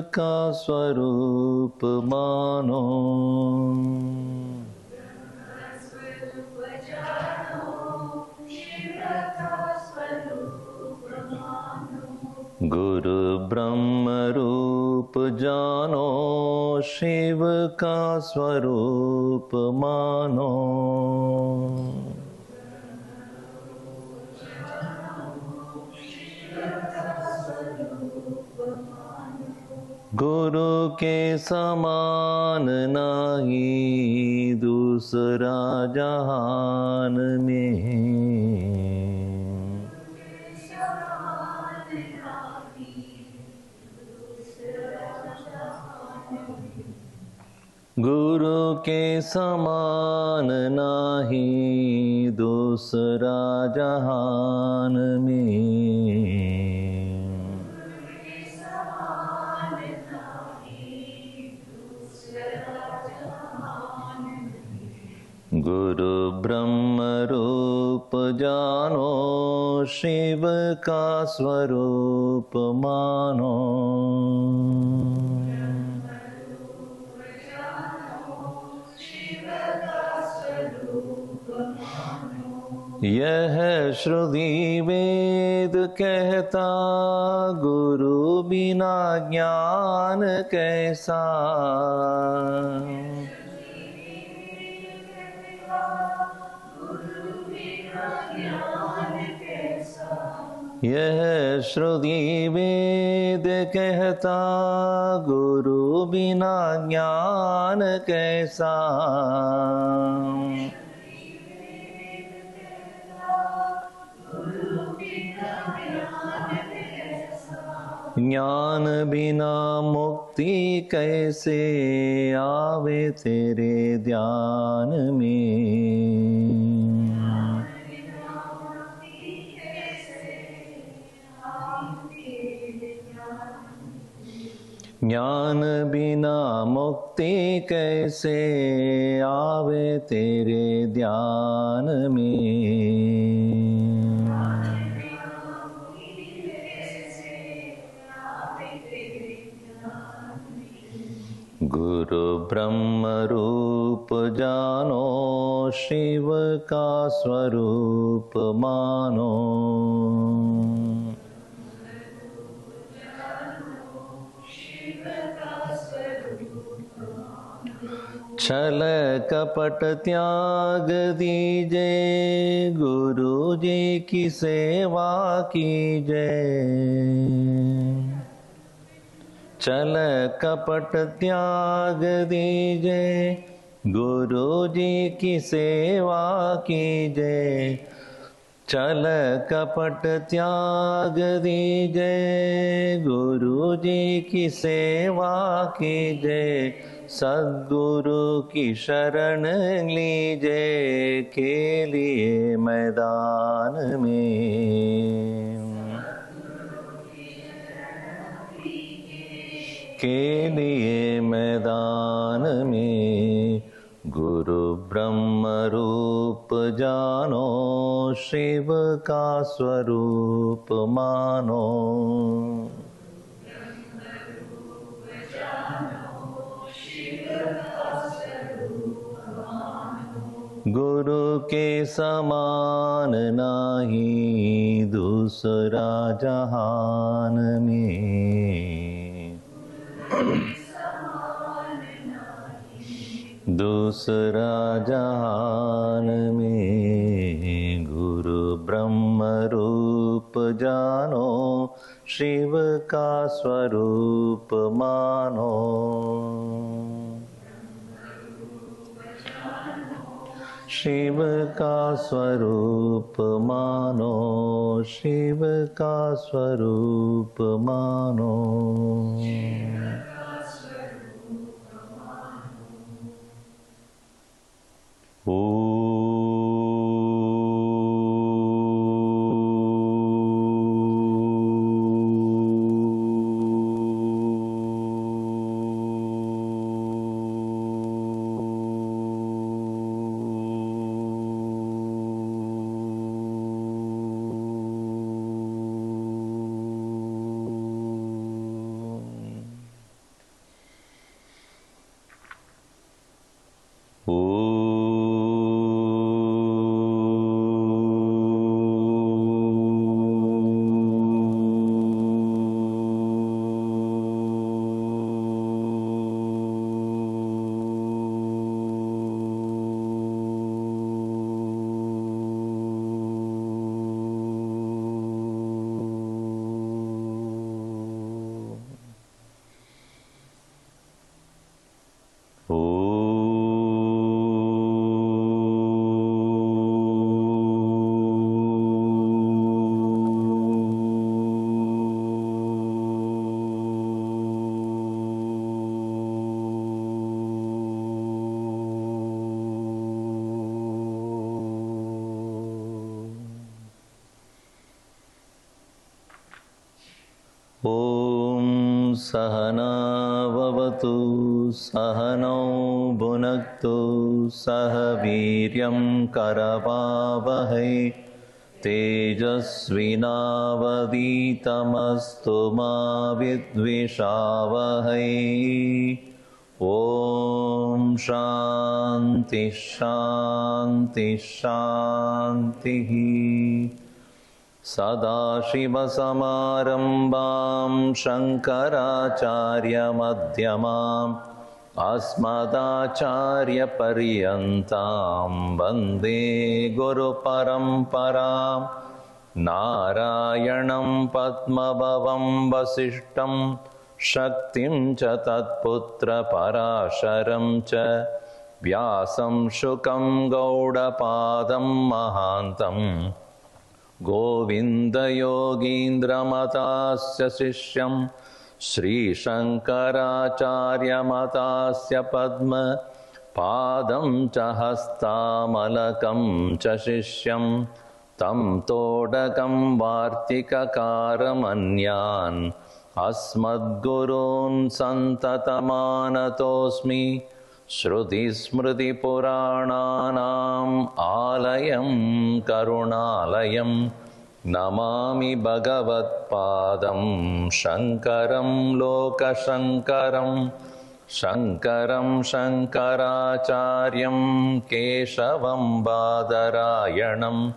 का स्वरूप मानो। गुरु ब्रह्म रूप जानो, शिव का स्वरूप मानो। गुरु के समान नाही दूसरा जहान में। गुरु के समान नाही दूसरा जहान में। गुरु ब्रह्म रूप जानो, शिव का स्वरूप मानो। यह श्रुति वेद कहता, गुरु बिना ज्ञान कैसा। यह श्रुति वेद कहता, गुरु बिना ज्ञान कैसा। ज्ञान बिना मुक्ति कैसे आवे तेरे ध्यान में। ज्ञान बिना मुक्ति कैसे आवे तेरे ध्यान में। गुरु ब्रह्म रूप जानो, शिव का स्वरूप मानो। छल कपट त्याग दीजे, गुरु जी की सेवा कीजे। छल कपट त्याग दीजे, गुरु जी की सेवा कीजे। छल कपट त्याग दीजे, गुरु जी की सेवा कीजे। सद्गुरु की शरण लीजे, के लिए मैदान में। के लिए मैदान में। गुरु ब्रह्म रूप जानो, शिव का स्वरूप मानो। गुरु के समान नाही दूसरा जहान में। दूसरा जहान में। गुरु ब्रह्म रूप जानो, शिव का स्वरूप मानो। शिव का स्वरूप मानो। शिव का स्वरूप मानो। सहना भवतु सहनौ भुनक्तु सह वीर्यं करवावहै तेजस्विनावधीतमस्तु मा विद्विषावहै। ॐ शान्ति शान्ति शान्तिः। सदाशिवसमारम्भां शङ्कराचार्यमध्यमाम् अस्मदाचार्यपर्यन्तां वन्दे गुरुपरम्परां। नारायणं पद्मभवं वसिष्ठं शक्तिं च तत्पुत्रपराशरं च व्यासं शुकं गौडपादं महान्तम् गोविन्दयोगीन्द्रमतास्य शिष्यं श्रीशङ्कराचार्यमतास्य पद्मपादं च हस्तामलकं च शिष्यं तं तोडकं वार्तिककारमन्यान् अस्मद्गुरून् सन्ततमानतोऽस्मि। श्रुतिस्मृतिपुराणानाम् आलयं करुणालयं नमामि भगवत्पादं शङ्करं लोकशङ्करं। शङ्करं शङ्कराचार्यं केशवं बादरायणं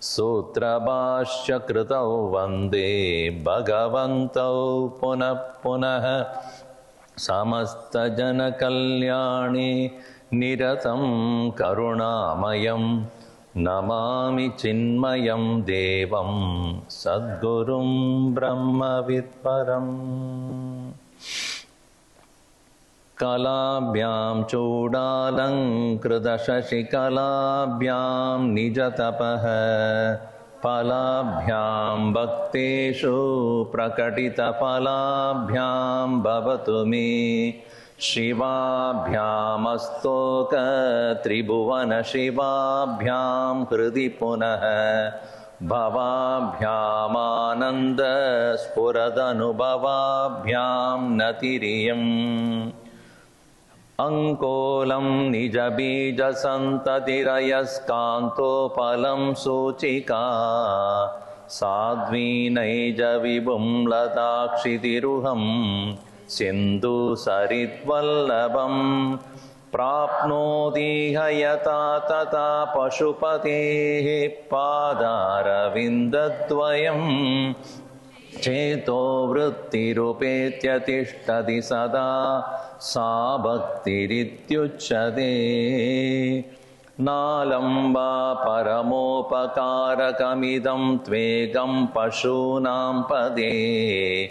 सूत्रभाष्यकृतौ वन्दे भगवन्तौ पुनः पुनः। समस्तजनकल्याणे निरतं करुणामयं नमामि चिन्मयं देवं सद्गुरुं ब्रह्मविद्वरम्। कलाभ्यां चूडालङ्कृतशशिकलाभ्यां निजतपः फलाभ्यां भक्तेषु प्रकटितफलाभ्यां भवतु मे। शिवाभ्यामस्तोकत्रिभुवनशिवाभ्यां हृदि पुनः भवाभ्यामानन्दस्फुरदनुभवाभ्यां नतिरियम्। अङ्कोलं निजबीजसन्ततिरयस्कान्तोपलं सूचिका साध्वीनैजविभुं लताक्षितिरुहं सिन्धुसरिद्वल्लभं प्राप्नोति यथा तथा पशुपतेः पादारविन्दद्वयम्। चेतो वृत्तिरुपेत्य तिष्ठति सदा सा भक्तिरित्युच्यते। नालम्बा परमोपकारकमिदं त्वेगं पशूनां पदे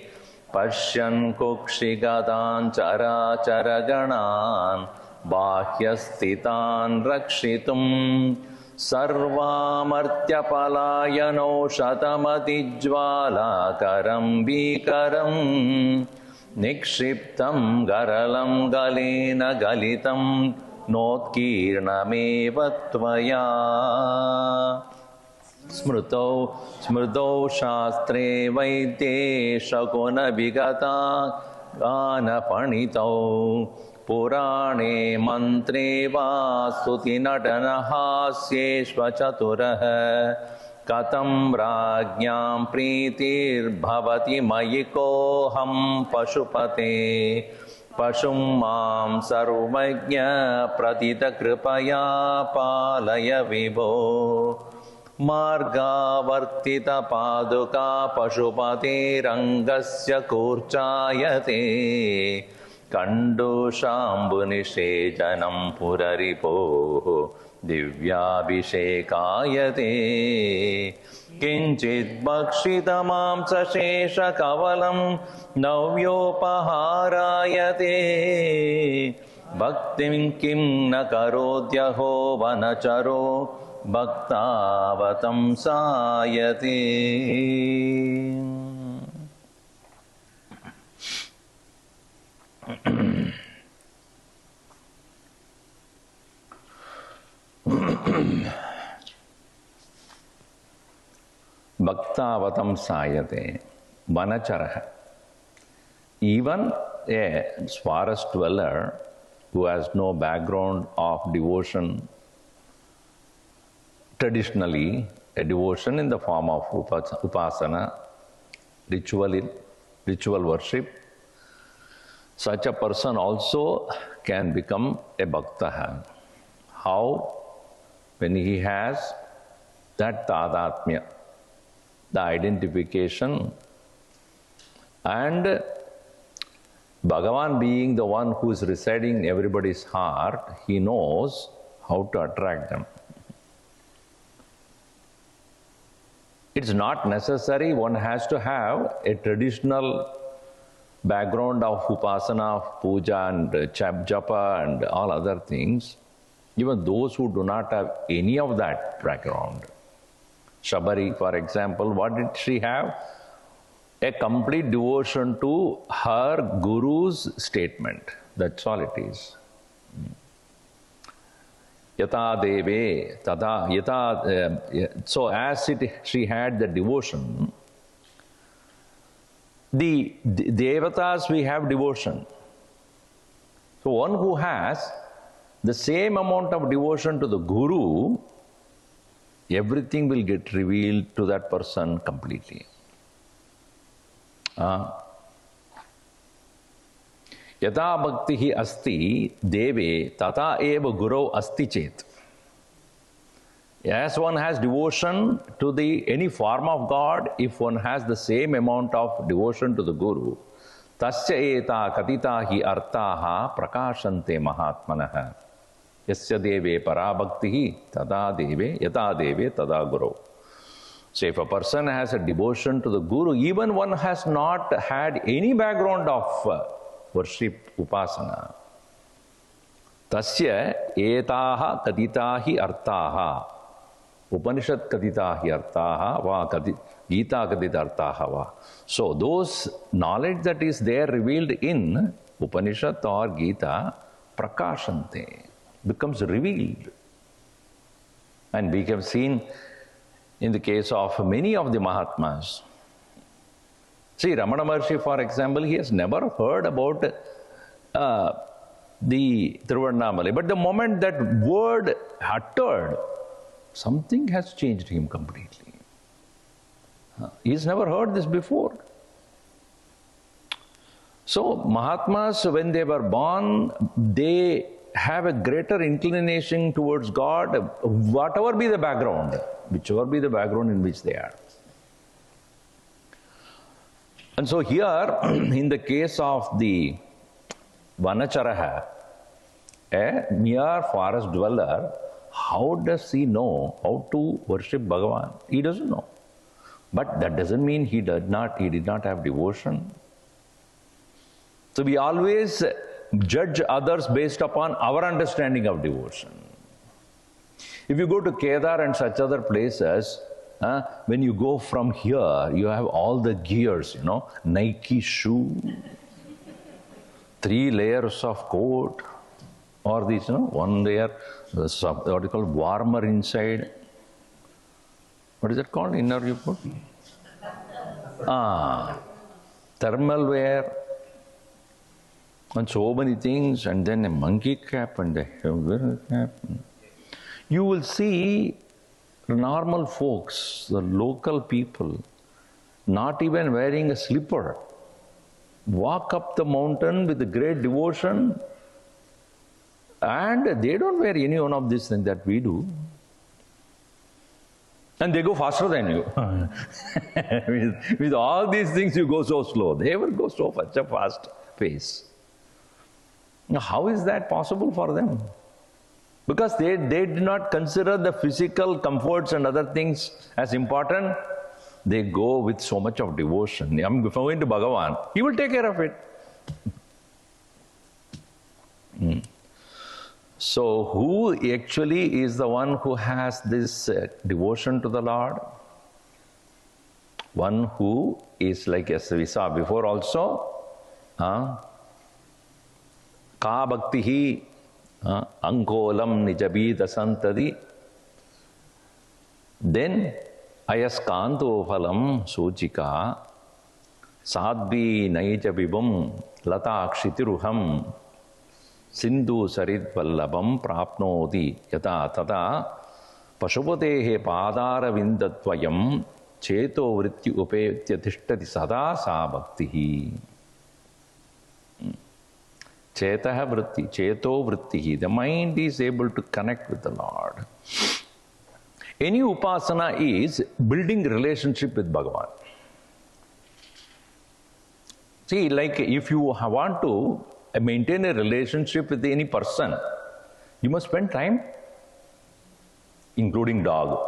पश्यन् कुक्षिगतान् चराचरगणान् बाह्यस्थितान् रक्षितुम्। सर्वामर्त्यपलायनौषधमतिज्वालाकरं भीकरं निक्षिप्तं गरलं गलेन गलितं नोत्कीर्णमेव त्वया। स्मृतौ शास्त्रे वैद्ये शकुनविगता गानपणितौ पुराणे मन्त्रे वा स्तुतिनटनहास्येष्वचतुरः। कथं राज्ञां प्रीतिर्भवति मयि कोऽहं पशुपते Pashum mam sarvajna pratita kripaya palaya vibho marga vartita paduka pashupati rangasya kurchayate kandu shambhu nishejanam puraripo divyabhishekayate Kinchit bhakshitamam sashesha kavalam navyopaharayate bhaktim kim na karodyaho vanacharo bhaktavatam sayate. Bhaktavatam sayate, vanacharaha. Even a forest dweller who has no background of devotion, traditionally a devotion in the form of upasana, ritual worship, such a person also can become a bhakta. How? When he has that tadatmya, the identification, and Bhagavan being the one who is residing in everybody's heart, he knows how to attract them. It's not necessary one has to have a traditional background of upasana, of puja and japa and all other things. Even those who do not have any of that background. Shabari, for example, what did she have? A complete devotion to her guru's statement. That's all it is. Yata deve, tada, yata. So as she had the devotion, the devatas we have devotion. So one who has the same amount of devotion to the guru, everything will get revealed to that person completely. Yata bhaktihi asti deve tata eva guru asti chet. As one has devotion to any form of God, if one has the same amount of devotion to the guru, tasya eta katita hi artaha prakashante mahatmanaha. Yasya deve parabhaktihi tada deve yata deve tada guru. So if a person has a devotion to the guru, even one has not had any background of worship, upasana, tasya etaha kaditahi artaha, Upanishad kaditahi artaha va Gita kadita artaha va. So those knowledge that is there revealed in Upanishad or Gita, prakashante, becomes revealed. And we have seen in the case of many of the Mahatmas. See, Ramana Maharshi, for example, he has never heard about the Trivandamali. But the moment that word uttered, something has changed him completely. He's never heard this before. So, Mahatmas, when they were born, they have a greater inclination towards God, whatever be the background, whichever be the background in which they are. And so here, in the case of the Vanacharaha, a mere forest dweller, how does he know how to worship Bhagavan? He doesn't know. But that doesn't mean he did not have devotion. So we always judge others based upon our understanding of devotion. If you go to Kedar and such other places, when you go from here, you have all the gears, Nike shoe, 3 layers of coat, or these, one layer, what you call warmer inside. What is that called? Inner you put? Thermal wear. And so many things, and then a monkey cap and a hammer cap. You will see normal folks, the local people, not even wearing a slipper. walk up the mountain with great devotion, and they don't wear any one of these things that we do. And they go faster than you. with all these things, you go so slow. They will go so such a fast pace. Now, how is that possible for them? Because they did not consider the physical comforts and other things as important. They go with so much of devotion. If I'm going to Bhagavan, he will take care of it. So, who actually is the one who has this devotion to the Lord? One who is like, as we saw before also, ka bhaktihi ankolam nijabhida santadi. Then, ayaskanto phalam suchika sadvi naija vibam lata akshitiruham Sindhu sarit vallabam prapnoti yata tata pashupatehe padara vindatvayam cheto vritti upetya tishtati sada sa bhaktihi. Chetaha vritti, cheto vrittihi. The mind is able to connect with the Lord. Any upasana is building relationship with Bhagavan. See, like if you want to maintain a relationship with any person, you must spend time, including dog.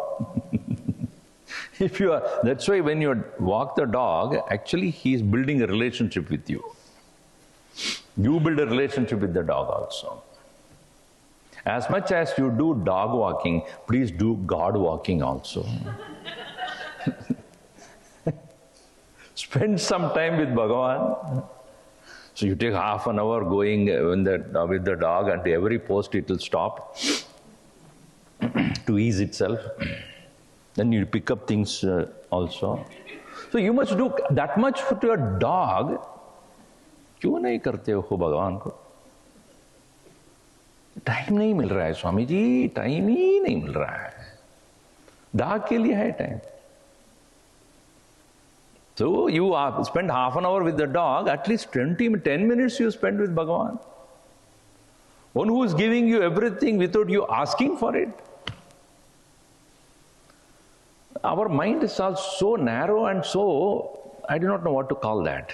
That's why when you walk the dog, actually he is building a relationship with you. You build a relationship with the dog also. As much as you do dog walking, please do God walking also. Spend some time with Bhagavan. So you take half an hour going with the dog, and every post it will stop to ease itself. Then you pick up things also. So you must do that much for your dog. क्यों नहीं करते हो भगवान को? Time नहीं मिल रहा है Swami ji, time ही नहीं मिल रहा है. डॉग के लिए है time. So you spend half an hour with the dog, at least 10 minutes you spend with Bhagavan. One who is giving you everything without you asking for it. Our mind is all so narrow and so, I do not know what to call that.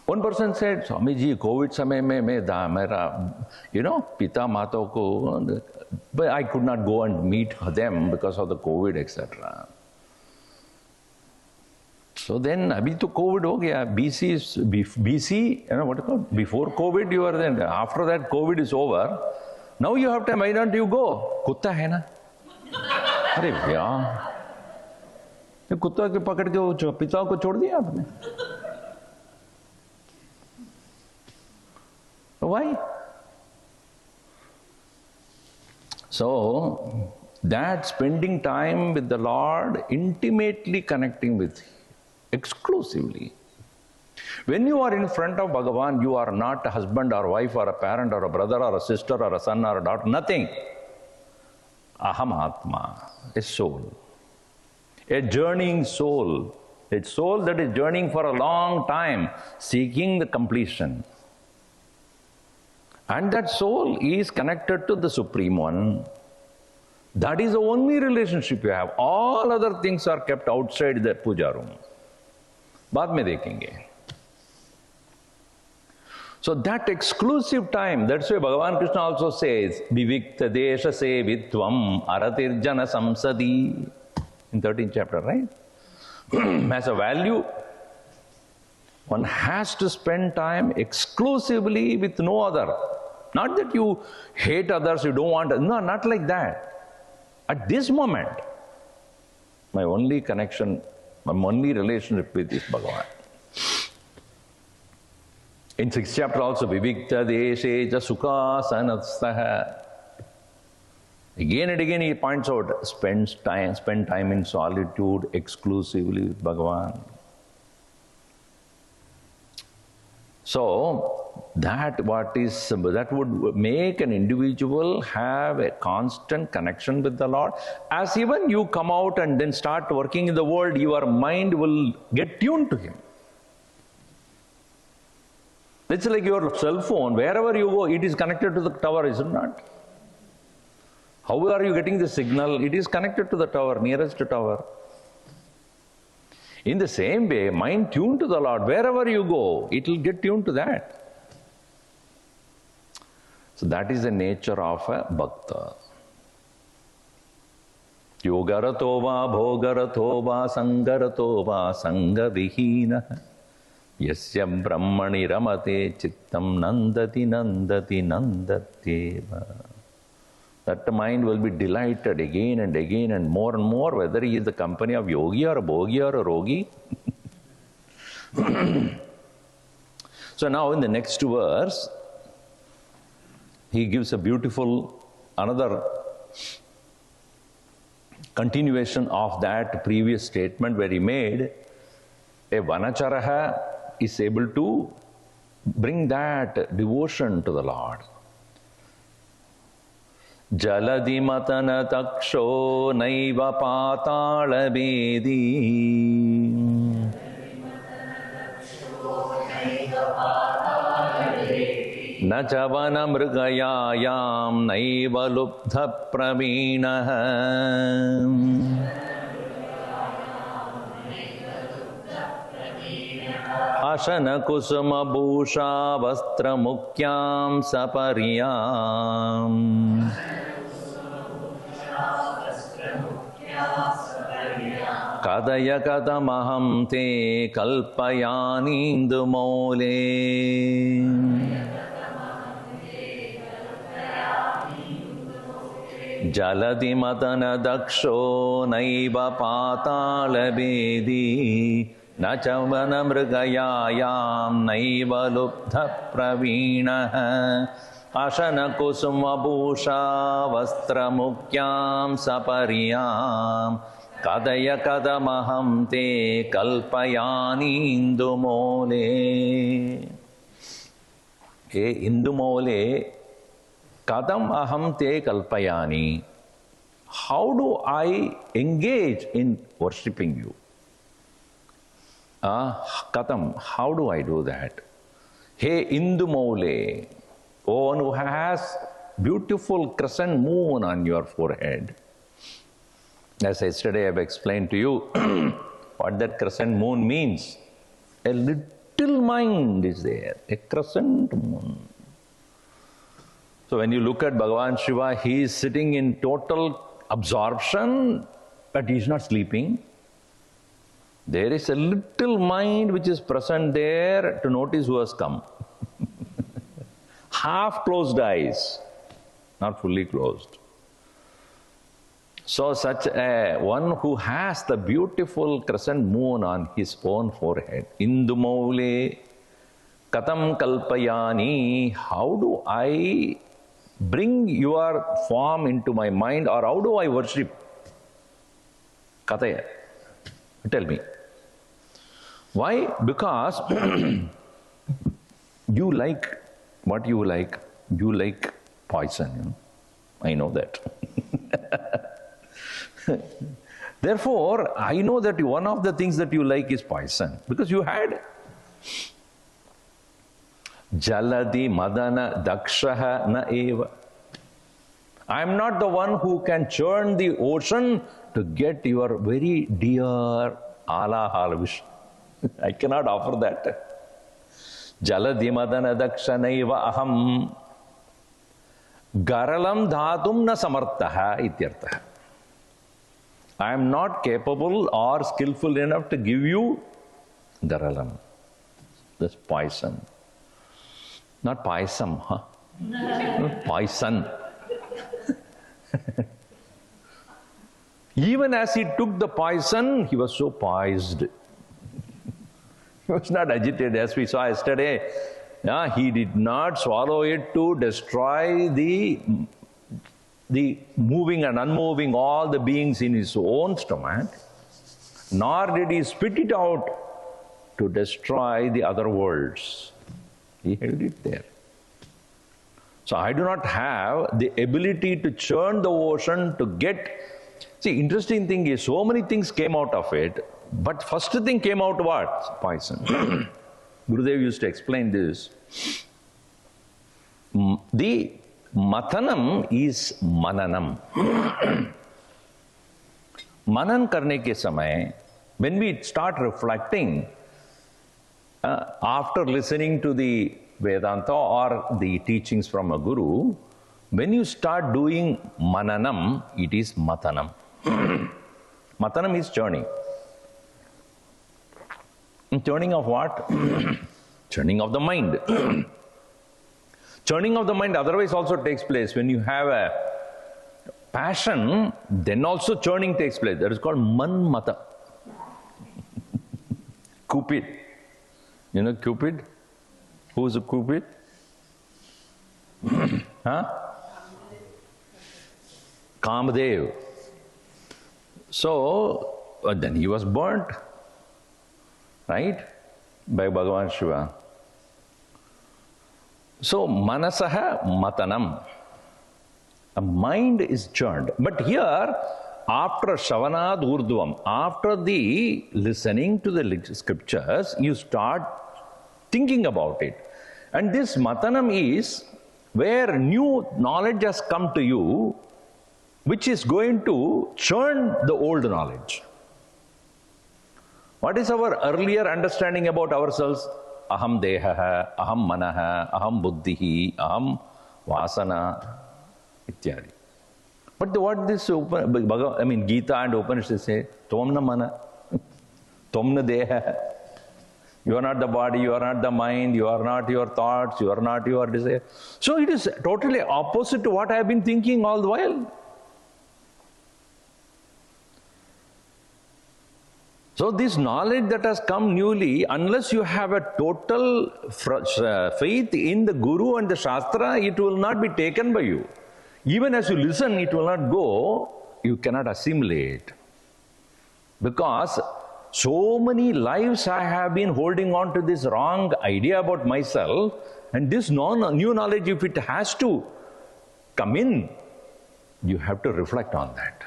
One person said, Swami ji, COVID samay mein mera, pita mata ko, but I could not go and meet them because of the COVID, etc. So then, abhi to COVID ho gaya. BC, what is it called? Before COVID, you are then. After that, COVID is over. Now you have time. Why don't you go? Kutta hai na? अरे भैया, ये कुत्ता के पकड़ के पिता को छोड़ दिया आपने? Why? So that spending time with the Lord, intimately connecting with Him, exclusively. When you are in front of Bhagavan, you are not a husband or wife or a parent or a brother or a sister or a son or a daughter, nothing. Aham Atma, a soul, a journeying soul, a soul that is journeying for a long time, seeking the completion. And that soul is connected to the Supreme One. That is the only relationship you have. All other things are kept outside the puja room. बाद में देखेंगे. So that exclusive time, that's why Bhagavan Krishna also says, Vivikta Desha Sevitvam Aratirjana Samsadi, in 13th chapter, right? Has a value. One has to spend time exclusively with no other. Not that you hate others, you don't want, no, not like that. At this moment, my only connection, my only relationship with is Bhagavan. In 6th chapter also, Vivikta Deshe Ja Sukha Sanatstaha. Again and again he points out, spend time in solitude exclusively with Bhagavan. So, that would make an individual have a constant connection with the Lord. As even you come out and then start working in the world, your mind will get tuned to Him. It's like your cell phone. Wherever you go, it is connected to the tower, is it not? How are you getting the signal? It is connected to the tower, nearest tower. In the same way, mind tuned to the Lord. Wherever you go, it will get tuned to that. So that is the nature of a bhakta. Yogarato va bhogarato va sangarato va sangavihina yasya brahmani ramate chittam nandati nandati nandateva. That mind will be delighted again and more, whether he is the company of yogi or a bhogi or a rogi. So now in the next verse, he gives a beautiful, another continuation of that previous statement where he made a vanacharaha is able to bring that devotion to the Lord. Jaladi matana taksho naiva patala vedi na chavana mrigayayam naiva lubdha praveenah ashana kusuma bhusha vastra mukyam sapariyam kadaya kadamaham te kalpayani indumole jaladi madana daksho naiva patala vedi na chavana mrigayayam naiva lubdha praveenah ashana kusuma bhusha vastra mukyam sapariyam kadaya kadamaham te kalpayani indumole. Hey indumole, kadam aham te kalpayani. How do I engage in worshipping you? Kadam, how do I do that? Hey indumole, oh one who has beautiful crescent moon on your forehead. As yesterday I have explained to you what that crescent moon means. A little mind is there, a crescent moon. So when you look at Bhagavan Shiva, he is sitting in total absorption, but he is not sleeping. There is a little mind which is present there to notice who has come. Half closed eyes, not fully closed. So such a one who has the beautiful crescent moon on his own forehead, Indumole Katam Kalpayani, how do I bring your form into my mind, or how do I worship? Kataya, tell me. Why? Because you like what you like. You like poison, you know. I know that. Therefore, I know that one of the things that you like is poison, because you had Jaladi Madana Dakshaha Na Eva. I am not the one who can churn the ocean to get your very dear Alahal wish. I cannot offer that. Jaladi Madana Dakshana Eva Aham Garalam Dhatum Na Samartaha Ityartaha. I am not capable or skillful enough to give you Garalam. That's poison. Not paisam, huh? Poison. Even as he took the poison, he was so poised. He was not agitated, as we saw yesterday. He did not swallow it to destroy the moving and unmoving all the beings in his own stomach, nor did he spit it out to destroy the other worlds. He held it there. So I do not have the ability to churn the ocean to get... See, interesting thing is, so many things came out of it, but first thing came out what? Poison. Gurudev used to explain this. The mathanam is mananam. Manan karne ke samay, when we start reflecting, after listening to the Vedanta or the teachings from a guru, when you start doing mananam, it is mathanam. Mathanam is churning. Churning of what? Churning of the mind. Churning of the mind otherwise also takes place. When you have a passion, then also churning takes place. That is called manmata. Cupid. You know Cupid? Who is a Cupid? Huh? Kamadev. So, then he was burnt, right? By Bhagavan Shiva. So, manasaha matanam. A mind is churned. But here, after Shavanad Urdhvam, after the listening to the scriptures, you start thinking about it. And this matanam is where new knowledge has come to you, which is going to churn the old knowledge. What is our earlier understanding about ourselves? Aham dehaha, aham manaha, aham buddhihi, aham vasana, ityadi. But what this Gita and Upanishads say, Tomna mana, Tomna deha. You are not the body, you are not the mind, you are not your thoughts, you are not your desire. So it is totally opposite to what I have been thinking all the while. So this knowledge that has come newly, unless you have a total faith in the Guru and the Shastra, it will not be taken by you. Even as you listen, it will not go, you cannot assimilate. Because so many lives I have been holding on to this wrong idea about myself, and this new knowledge, if it has to come in, you have to reflect on that.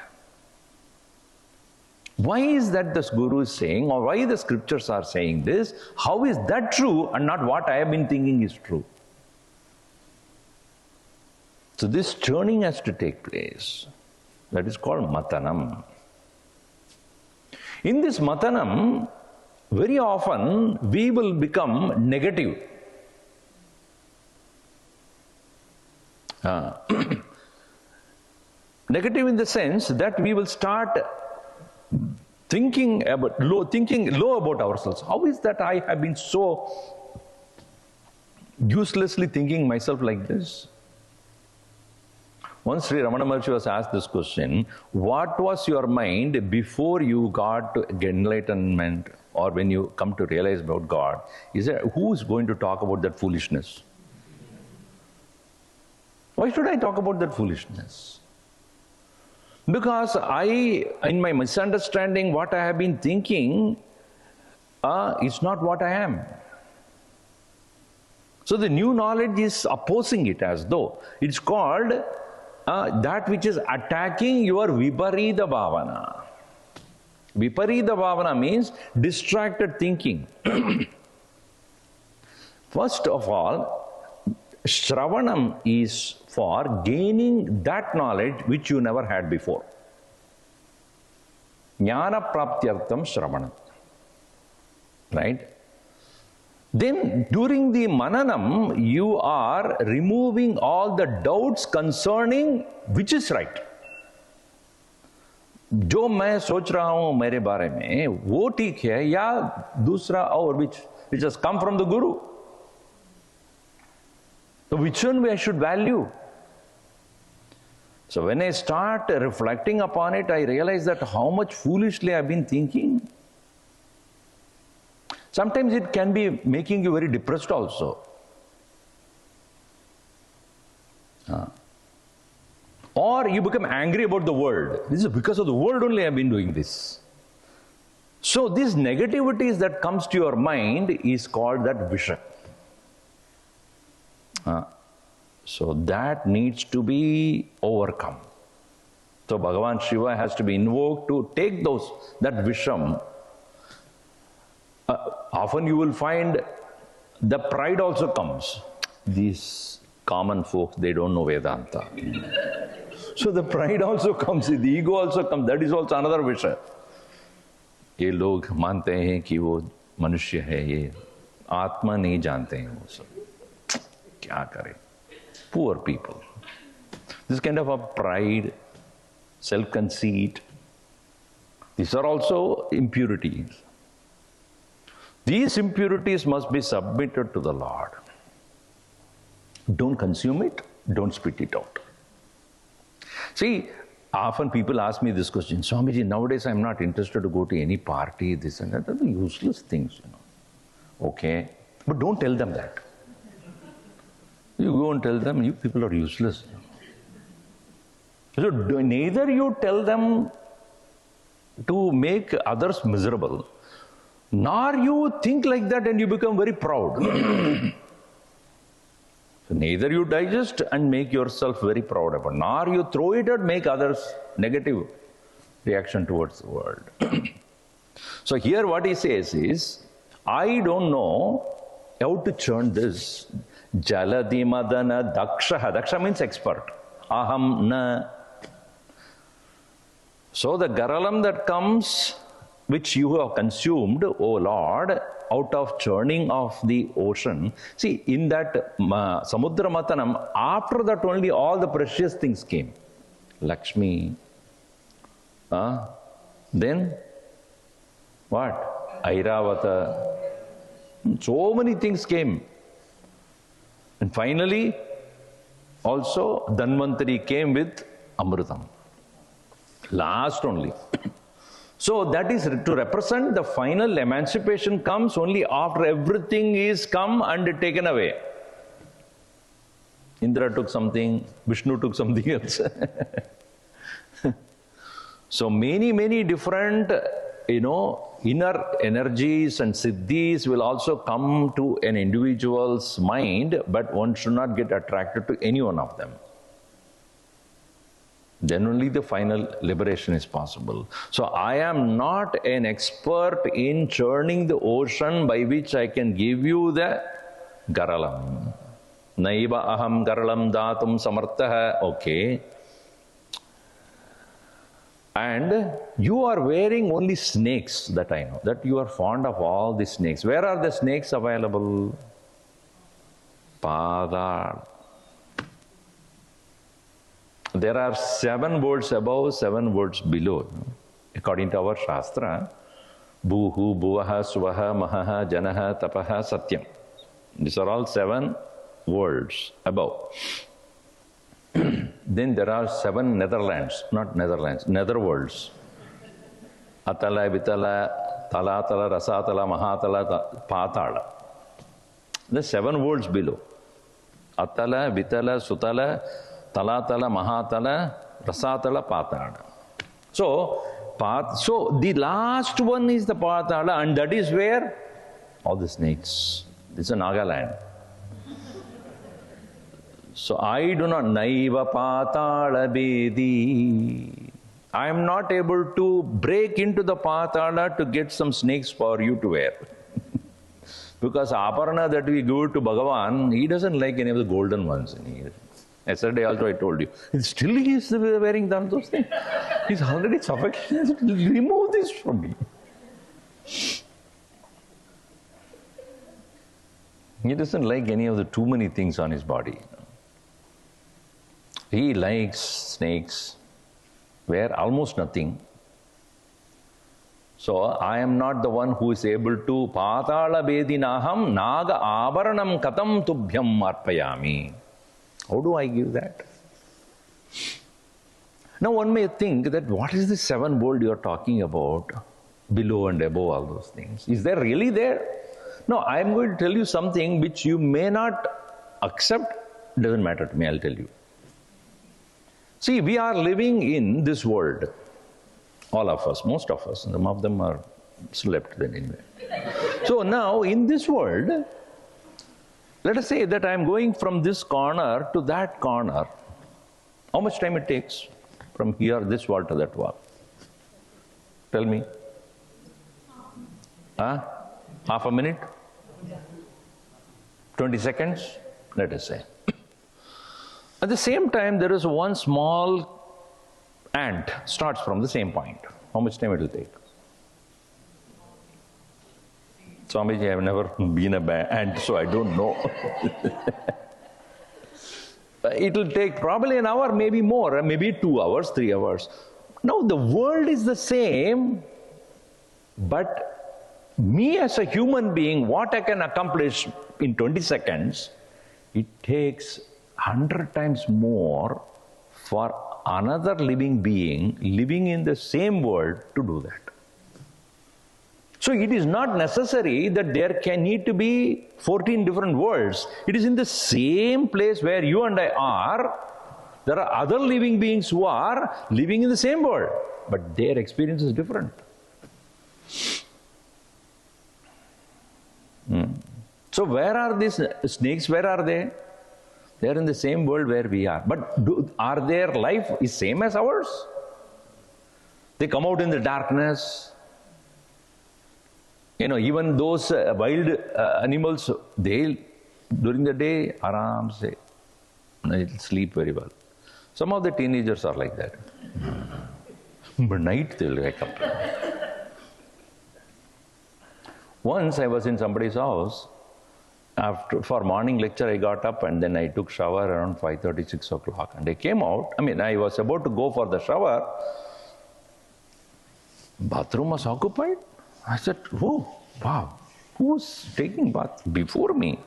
Why is that this Guru is saying, or why the scriptures are saying this? How is that true and not what I have been thinking is true? So this turning has to take place. That is called matanam. In this matanam, very often we will become negative. Negative in the sense that we will start thinking low about ourselves. How is that I have been so uselessly thinking myself like this? Once Sri Ramana Maharshi was asked this question, what was your mind before you got to enlightenment, or when you come to realize about God? He said, who is going to talk about that foolishness? Why should I talk about that foolishness? Because in my misunderstanding, what I have been thinking is not what I am. So the new knowledge is opposing it, as though it's called that which is attacking your viparita bhavana. Viparita bhavana means distracted thinking. First of all, Shravanam is for gaining that knowledge which you never had before. Jnana praptyartham Shravanam. Right? Then during the mananam, you are removing all the doubts concerning which is right. जो मैं सोच रहा हूं मेरे बारे में वो ठीक है या दूसरा और which has come from the Guru. So which one I should value? So when I start reflecting upon it, I realize that how much foolishly I've been thinking. Sometimes it can be making you very depressed also. Or you become angry about the world. This is because of the world only I've been doing this. So this negativities that comes to your mind is called that vision. So that needs to be overcome. So Bhagavan Shiva has to be invoked to take that visham. Often you will find the pride also comes. These common folks, they don't know Vedanta. So the pride also comes, the ego also comes. That is also another visham. ये लोग मानते हैं कि वो मनुष्य है, ये आत्मा नहीं जानते हैं वो सब. क्या करें? Poor people. This kind of a pride, self-conceit, these are also impurities. These impurities must be submitted to the Lord. Don't consume it, don't spit it out. See, often people ask me this question, Swamiji, nowadays I'm not interested to go to any party, this and that. Those are useless things, Okay, but don't tell them that. You go and tell them, you people are useless. So neither you tell them to make others miserable, nor you think like that and you become very proud. So neither you digest and make yourself very proud about, nor you throw it and make others negative reaction towards the world. So here what he says is, I don't know how to churn this. Jaladi madana dakshaha. Daksha means expert. Aham na. So the garalam that comes, which you have consumed, O Lord, out of churning of the ocean. See, in that Samudra Matanam, after that only all the precious things came. Lakshmi. Then, what? Airavata. So many things came. And finally, also, Dhanvantari came with Amritam. Last only. So that is to represent the final emancipation comes only after everything is come and taken away. Indra took something, Vishnu took something else. So many different, inner energies and siddhis will also come to an individual's mind, but one should not get attracted to any one of them. Then only the final liberation is possible. So I am not an expert in churning the ocean by which I can give you the garalam. Naiva aham garalam datum samartha. Okay. And you are wearing only snakes, that I know. That you are fond of all the snakes. Where are the snakes available? Pada. There are 7 words above, 7 words below. According to our Shastra, Bhuhu, Bhuvaha, Swaha, Mahaha, Janaha, Tapaha, Satyam. These are all 7 words above. Then there are 7 netherlands, not Netherlands, netherworlds. Atala, Vitala, Talatala, Rasatala, Mahatala, Patala. The 7 words below. Atala, Vitala, Sutala, Talatala, Mahatala, Rasatala, Patala. So the last one is the Patala, and that is where all the snakes. This is Nagaland. So I do not naiva patala bedi. I am not able to break into the patala to get some snakes for you to wear. Because aparna that we give to Bhagavan, he doesn't like any of the golden ones. Yesterday also I told you. Still he is wearing those things. He's already suffocated. Remove this from me. He doesn't like any of the too many things on his body. He likes snakes, wear almost nothing. So I am not the one who is able to patala bedinaham naga avaranam katam tubhyam arpayami. How do I give that? Now one may think that what is the 7 world you are talking about, below and above all those things? Is there really there? No, I am going to tell you something which you may not accept. Doesn't matter to me, I'll tell you. See, we are living in this world. All of us, most of us. Some of them are slept then anyway. So now, in this world, Let us say that I am going from this corner to that corner. How much time it takes from here, this wall to that wall? Tell me. Half a minute? 20 seconds, let us say. At the same time, there is one small ant starts from the same point. How much time it will take? Swamiji, I have never been an ant, so I don't know. It will take probably an hour, maybe more, maybe 2 hours, 3 hours. Now the world is the same, but me as a human being, what I can accomplish in 20 seconds, it takes 100 times more for another living being living in the same world to do that. So it is not necessary that there can need to be 14 different worlds. It is in the same place where you and I are. There are other living beings who are living in the same world, but their experience is different. So where are these snakes? Where are they? They are in the same world where we are. But are their life is same as ours? They come out in the darkness. You know, even those wild animals, they during the day, aram se, they'll sleep very well. Some of the teenagers are like that. But night they'll wake up. Once I was in somebody's house. For morning lecture, I got up and then I took shower around 5:30, 6 o'clock. And I came out. I was about to go for the shower. Bathroom was occupied. I said, oh, wow, who was taking bath before me?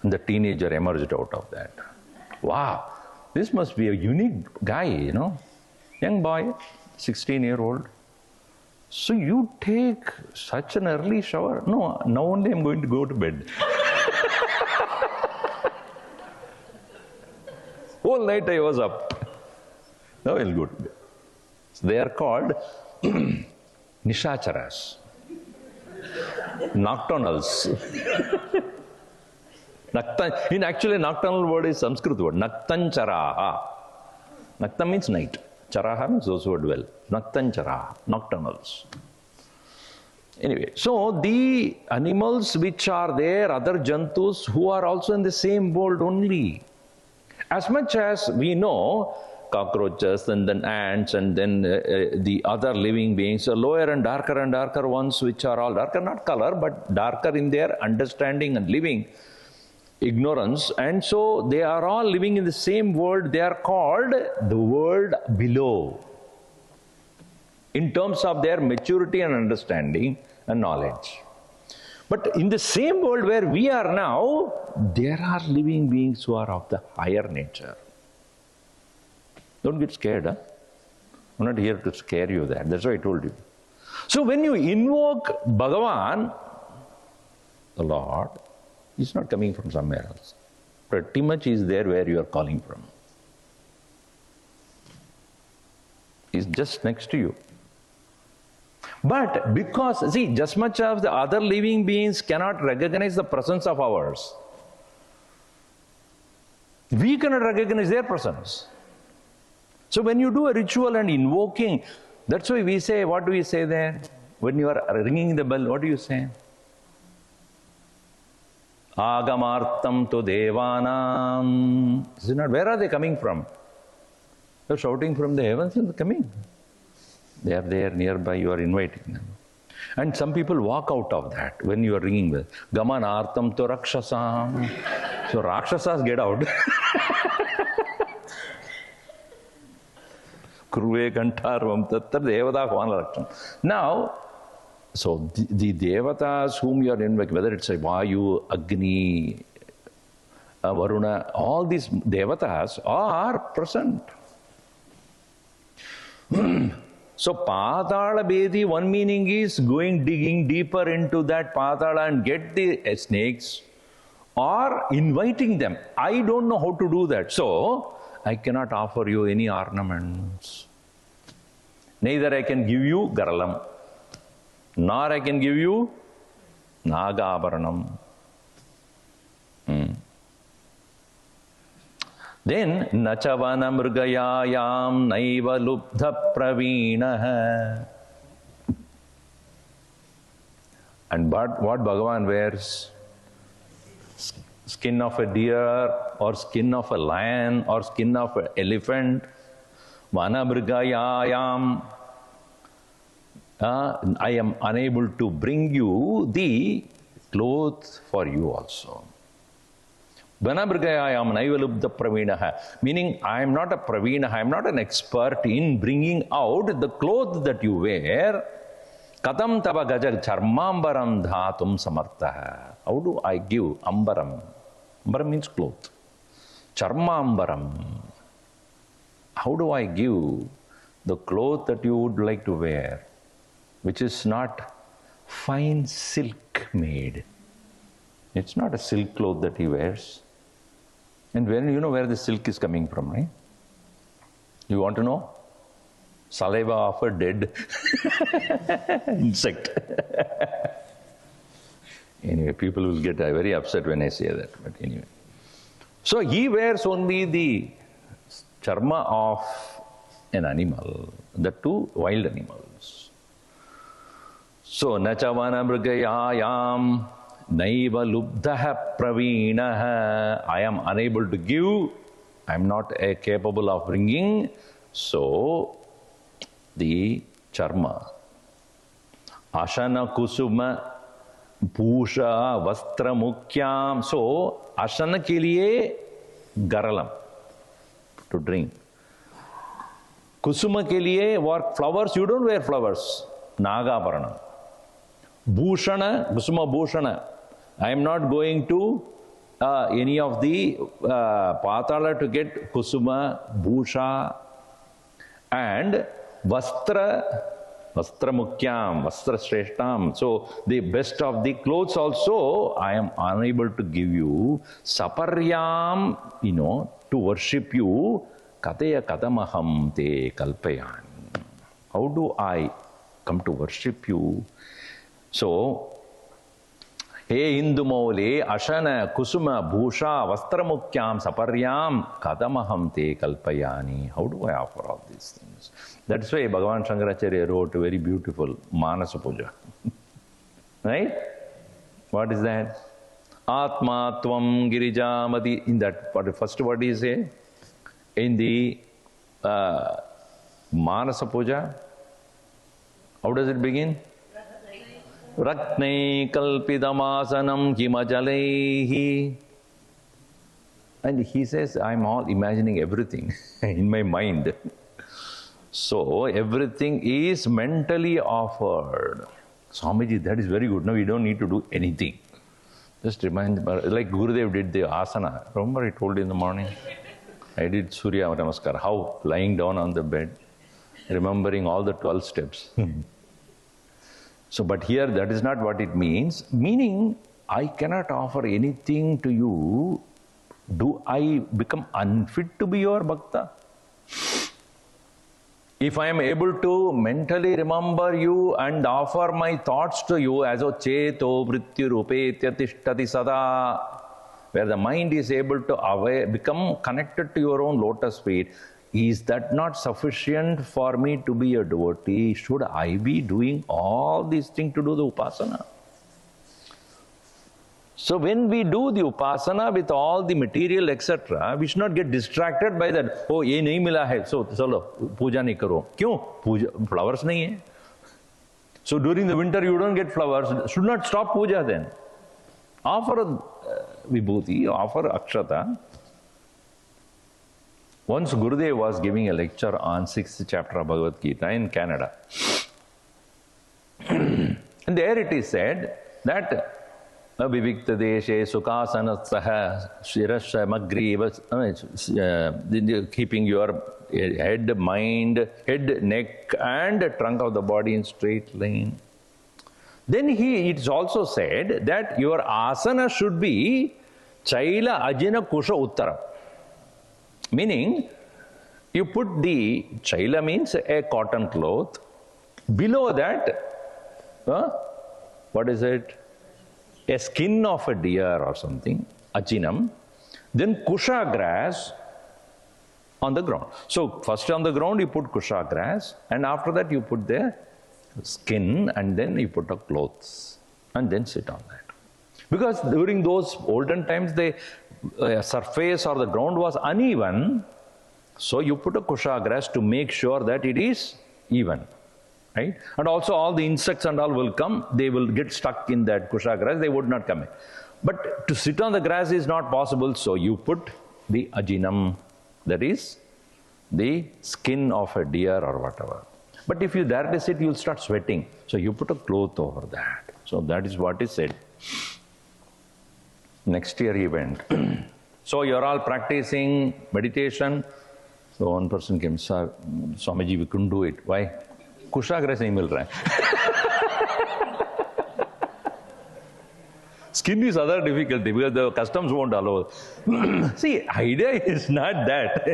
And the teenager emerged out of that. Wow, this must be a unique guy, you know. Young boy, 16-year-old. So you take such an early shower? No, now only I'm going to go to bed. Whole night I was up. Now I'll go to bed. So they are called Nishacharas. Nocturnals. In actually, nocturnal word is Sanskrit word. Naktancharaha. Naktam means night. Charaha means those who dwell. Naktancharaha. Nocturnals. Anyway, so the animals which are there, other jantus who are also in the same world only. As much as we know, cockroaches and then ants and then the other living beings, lower and darker ones which are all darker, not color, but darker in their understanding and living ignorance. And so they are all living in the same world. They are called the world below in terms of their maturity and understanding and knowledge. But in the same world where we are now, there are living beings who are of the higher nature. Don't get scared, huh? I'm not here to scare you there. That's why I told you. So when you invoke Bhagavan, the Lord, He's not coming from somewhere else. Pretty much He's there where you are calling from. He's just next to you. But because, see, just much as the other living beings cannot recognize the presence of ours, we cannot recognize their presence. So when you do a ritual and invoking, that's why we say, what do we say there? When you are ringing the bell, what do you say? Agamartam tu devanam. Is it not? Where are they coming from? They're shouting from the heavens and they're coming. They are there nearby, you are inviting them. And some people walk out of that when you are ringing bell. Gamanartam tu rakshasam. So Rakshasas get out. Now, so the devatas whom you are invoking, whether it's a Vayu, Agni, Varuna, all these devatas are present. So Patala Bedi, one meaning is digging deeper into that Patala and get the snakes, or inviting them. I don't know how to do that. So I cannot offer you any ornaments. Neither I can give you Garalam, nor I can give you Nagabharanam. Then, nachavana mrgayayam naiva lubdha praveenah. And what Bhagavan wears? Skin of a deer, or skin of a lion, or skin of an elephant. Vana mrgayayam. I am unable to bring you the clothes for you also. Vanamrgayayam naivalubdha praveenah. Meaning, I am not a praveenah, I am not an expert in bringing out the clothes that you wear. Katam tava gaja charmambaram dhatum samartha. How do I give ambaram? Ambaram means cloth. Charmambaram. How do I give the cloth that you would like to wear, which is not fine silk made? It's not a silk cloth that he wears. And when you know where the silk is coming from, right? You want to know? Saliva of a dead insect. Anyway, people will get very upset when I say that. But anyway. So he wears only the charma of an animal, the two wild animals. So, nachavana mrgayayam naiva lubdha praveenah. I am unable to give, I am not capable of bringing. So, the charma. Ashana kusuma bhusha vastra mukyam. So, ashana ke liye garalam, to drink. Kusuma ke liye what? Flowers, you don't wear flowers. Nagaparana. Bhushana, kusuma bhushana. I am not going to any of the patala to get kusuma, bhusha, and vastra mukyam, vastra shreshtam. So the best of the clothes also I am unable to give you. Saparyam, to worship you. Kateya katamaham te kalpayan. How do I come to worship you? So, He Indumole, Ashana, Kusuma, Bhusha, Vastramukyam, Saparyam, Kadamaham te Kalpayani. How do I offer all these things? That's why Bhagavan Shankaracharya wrote a very beautiful Manasa Puja. Right? What is that? Atma Tvam Girijamadi. In that, first what do you say? In the Manasa Puja, how does it begin? Ratnai kalpidamasanam himajalehi. And he says, I'm all imagining everything in my mind. So everything is mentally offered. Swamiji, that is very good. Now we don't need to do anything. Just remind, like Gurudev did the asana. Remember I told you in the morning? I did Surya Namaskar. How? Lying down on the bed, remembering all the 12 steps. So, but here that is not what it means. Meaning, I cannot offer anything to you. Do I become unfit to be your bhakta? If I am able to mentally remember you and offer my thoughts to you as a cheto vrityurupetya tishtati sada, where the mind is able to become connected to your own lotus feet, is that not sufficient for me to be a devotee? Should I be doing all these things to do the upasana? So when we do the upasana with all the material, etc., we should not get distracted by that. Oh, ye nahi mila hai, so chalo, puja nahi karo. Kyun? Puja, flowers nahi hai. So during the winter you don't get flowers. Should not stop puja then. Offer vibhuti, offer akshata. Once Gurudev was giving a lecture on 6th chapter of Bhagavad Gita in Canada. And there it is said that Avivikta deshe sukasanasaha shirasha magriva, keeping your head, mind, head, neck and trunk of the body in straight line. Then it's also said that your asana should be chaila ajina kusha uttaram. Meaning, you put the chaila means a cotton cloth. Below that, what is it? A skin of a deer or something, achinam. Then kusha grass, on the ground. So first on the ground you put kusha grass, and after that you put the skin, and then you put the clothes, and then sit on that. Because during those olden times, the surface or the ground was uneven, so you put a kusha grass to make sure that it is even, right? And also all the insects and all will come, they will get stuck in that kusha grass, they would not come in. But to sit on the grass is not possible, so you put the ajinam, that is the skin of a deer or whatever. But if you directly sit, you will start sweating. So you put a cloth over that. So that is what is said. Next year he went. So you're all practicing meditation. So one person came, sir, Swamiji, we couldn't do it. Why? Kusha grass nahi mil raha hai. Skin is other difficulty because the customs won't allow. See, idea is not that.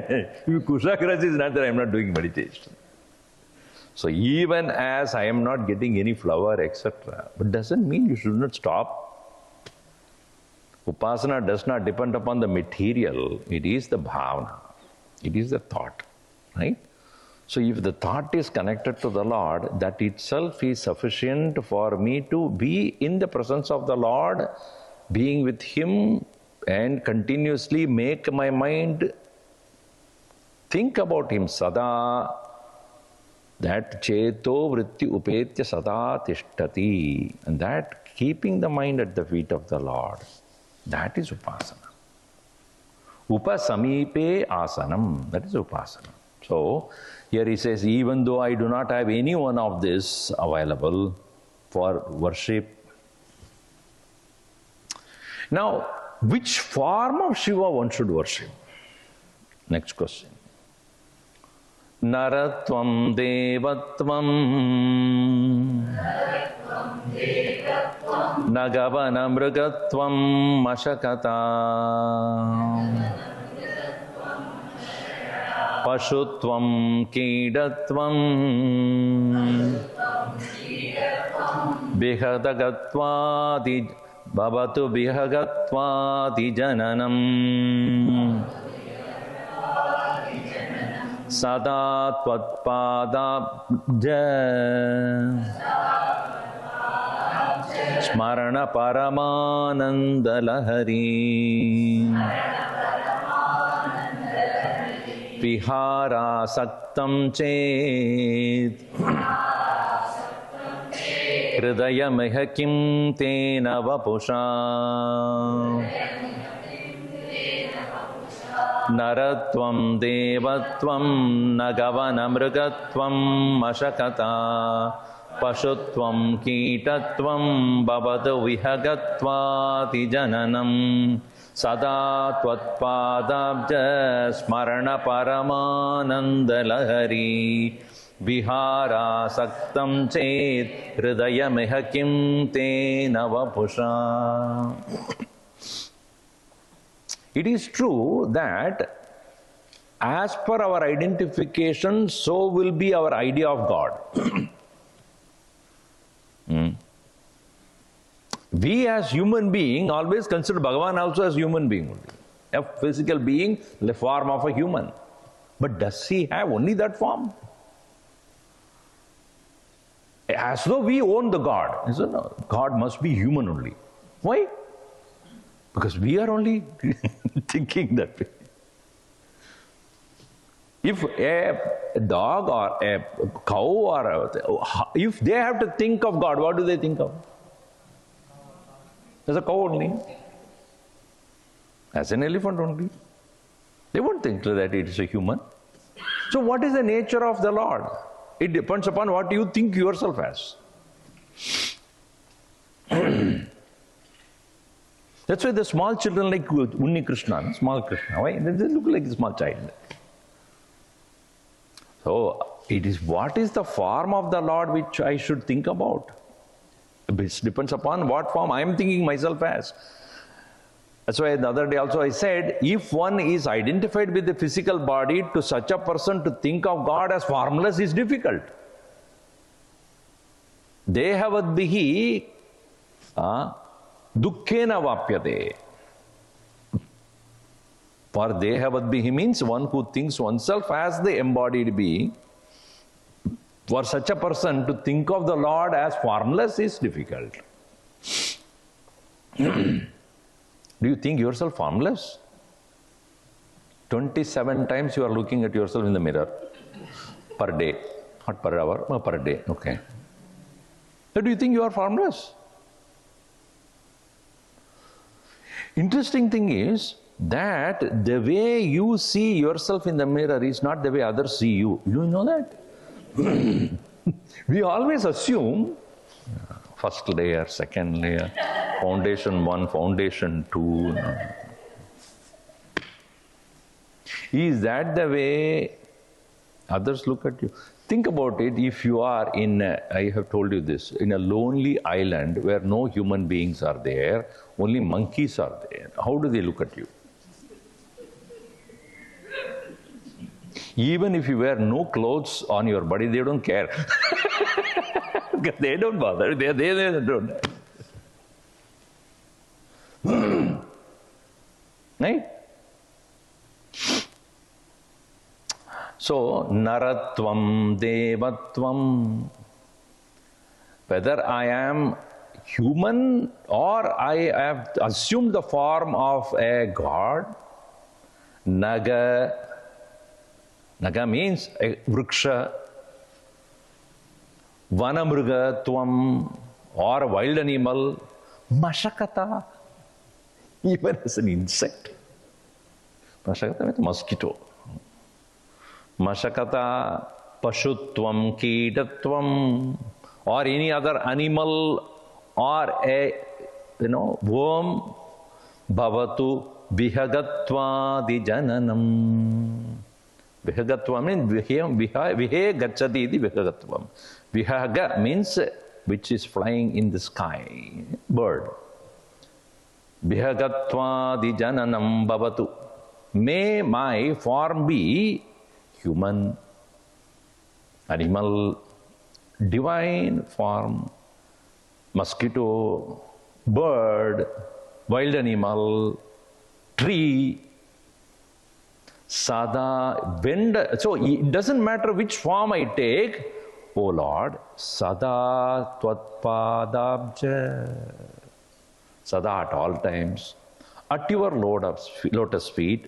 If kusha grass is not that, I am not doing meditation. So even as I am not getting any flower, etc., but doesn't mean you should not stop. Upasana does not depend upon the material, it is the bhavana, it is the thought, right? So if the thought is connected to the Lord, that itself is sufficient for me to be in the presence of the Lord, being with Him, and continuously make my mind think about Him sada. That cheto vritti upetya sada tishtati, and that keeping the mind at the feet of the Lord, that is upasana. Upasamipe asanam, that is upasana. So here he says, even though I do not have any one of this available for worship. Now, which form of Shiva one should worship? Next question. Naratvam devatvam nagavana mrugatvam mashakata pashutvam kidatvam bihadagatva bhavatu bihagatva jananam sada tvatpadabja smarana paramananda lahari vihara saktam chet hridayamiha kim tena vapusha naratvam devatvam nagavana mrugatvam mashakata pashutvam kitatvam bhavatu vihagatva jananam sada tvatpadabja smarana paramananda lahari vihara saktam chet hridayamiha kim tena vapusha. It is true that as per our identification, so will be our idea of God. We as human being always consider Bhagavan also as human being only. A physical being, the form of a human. But does he have only that form? As though we own the God. He said, no, God must be human only. Why? Because we are only thinking that way. If a dog or a cow or if they have to think of God, what do they think of? As a cow only. As an elephant only. They won't think that it is a human. So what is the nature of the Lord? It depends upon what you think yourself as. That's why the small children like Unni Krishna, small Krishna, why? They look like a small child. So, it is what is the form of the Lord which I should think about. It depends upon what form I am thinking myself as. That's why the other day also I said, if one is identified with the physical body, to such a person to think of God as formless is difficult. Dehavadbihi dukkhena vapyate. or Dehavadbihi means one who thinks oneself as the embodied being. For such a person to think of the Lord as formless is difficult. Do you think yourself formless? 27 times you are looking at yourself in the mirror per day. Not per hour, but per day. Okay. So do you think you are formless? Interesting thing is that the way you see yourself in the mirror is not the way others see you. You know that? We always assume first layer, second layer, foundation 1, foundation 2. Is that the way others look at you? Think about it. If you are in, I have told you this, in a lonely island where no human beings are there, only monkeys are there, how do they look at you? Even if you wear no clothes on your body, they don't care. They don't bother. They don't. Right? So, naratvam, devatvam. Whether I am human or I have assumed the form of a god, naga. Naga means a vriksha, vanamrugatvam, or a wild animal, mashakata, even as an insect. Mashakata means mosquito. Mashakata, pashutvam, kidatvam, or any other animal or a worm, bhavatu, vihagatva, jananam. Vihagatvam means vihe gacchati iti vihagatvam. Vihaga means which is flying in the sky, bird. Vihagatva di jananam bhavatu. May my form be human, animal, divine form, mosquito, bird, wild animal, tree. Sada, so it doesn't matter which form I take, O Lord, Sada Tvatpadabja. Sada at all times, at your lotus feet.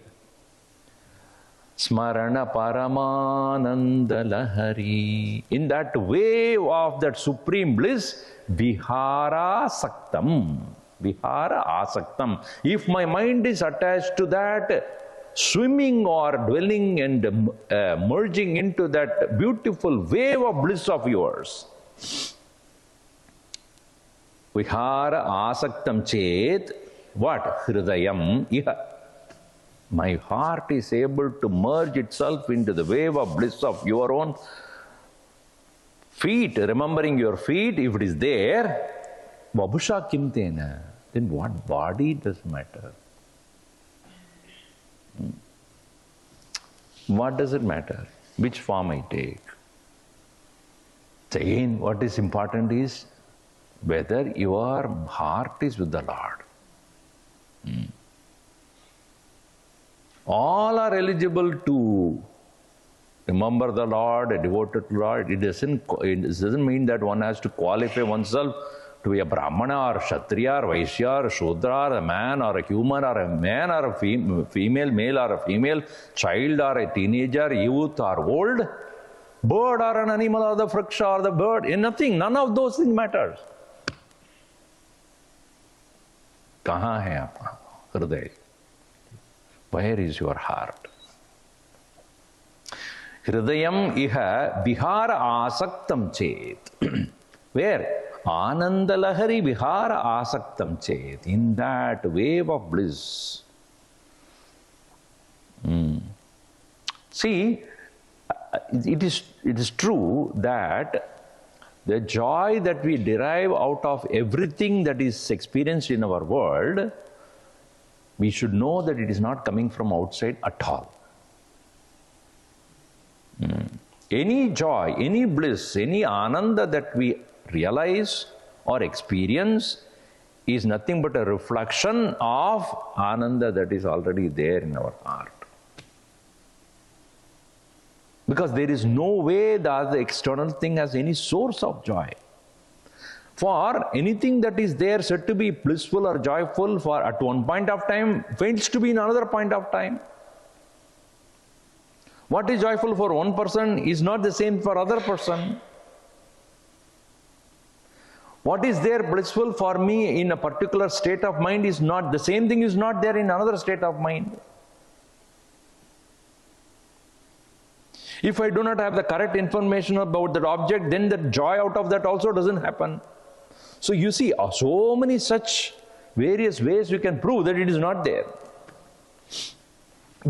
Smarana Paramananda Lahari. In that wave of that supreme bliss, Vihara Saktam. Vihara Asaktam. If my mind is attached to that, swimming or dwelling and merging into that beautiful wave of bliss of yours. Vihara asaktam chet, what? Hridayam iha. My heart is able to merge itself into the wave of bliss of your own feet, remembering your feet, if it is there, vabhusha kimtena, then what body does matter? What does it matter? Which form I take? Again, what is important is whether your heart is with the Lord. All are eligible to remember the Lord, devoted to the Lord. It doesn't mean that one has to qualify oneself to be a Brahmana or Kshatriya or Vaishya or Shudra or a man or a human or a man or a female, male or a female, child or a teenager, youth or old, bird or an animal or the vriksha or the bird, nothing, none of those things matters. Kahan hai aapka hriday? Where is your heart? Hridayam iha vihara asaktam chet. Where? Ananda Lahari Vihara Asaktam Chet, in that wave of bliss. See, it is true that the joy that we derive out of everything that is experienced in our world, we should know that it is not coming from outside at all. Any joy, any bliss, any ananda that we realize or experience is nothing but a reflection of Ananda that is already there in our heart. Because there is no way that the external thing has any source of joy. For anything that is there said to be blissful or joyful for at one point of time fails to be in another point of time. What is joyful for one person is not the same for other person. What is there blissful for me in a particular state of mind is not, the same thing is not there in another state of mind. If I do not have the correct information about that object, then the joy out of that also doesn't happen. So you see, so many such various ways we can prove that it is not there.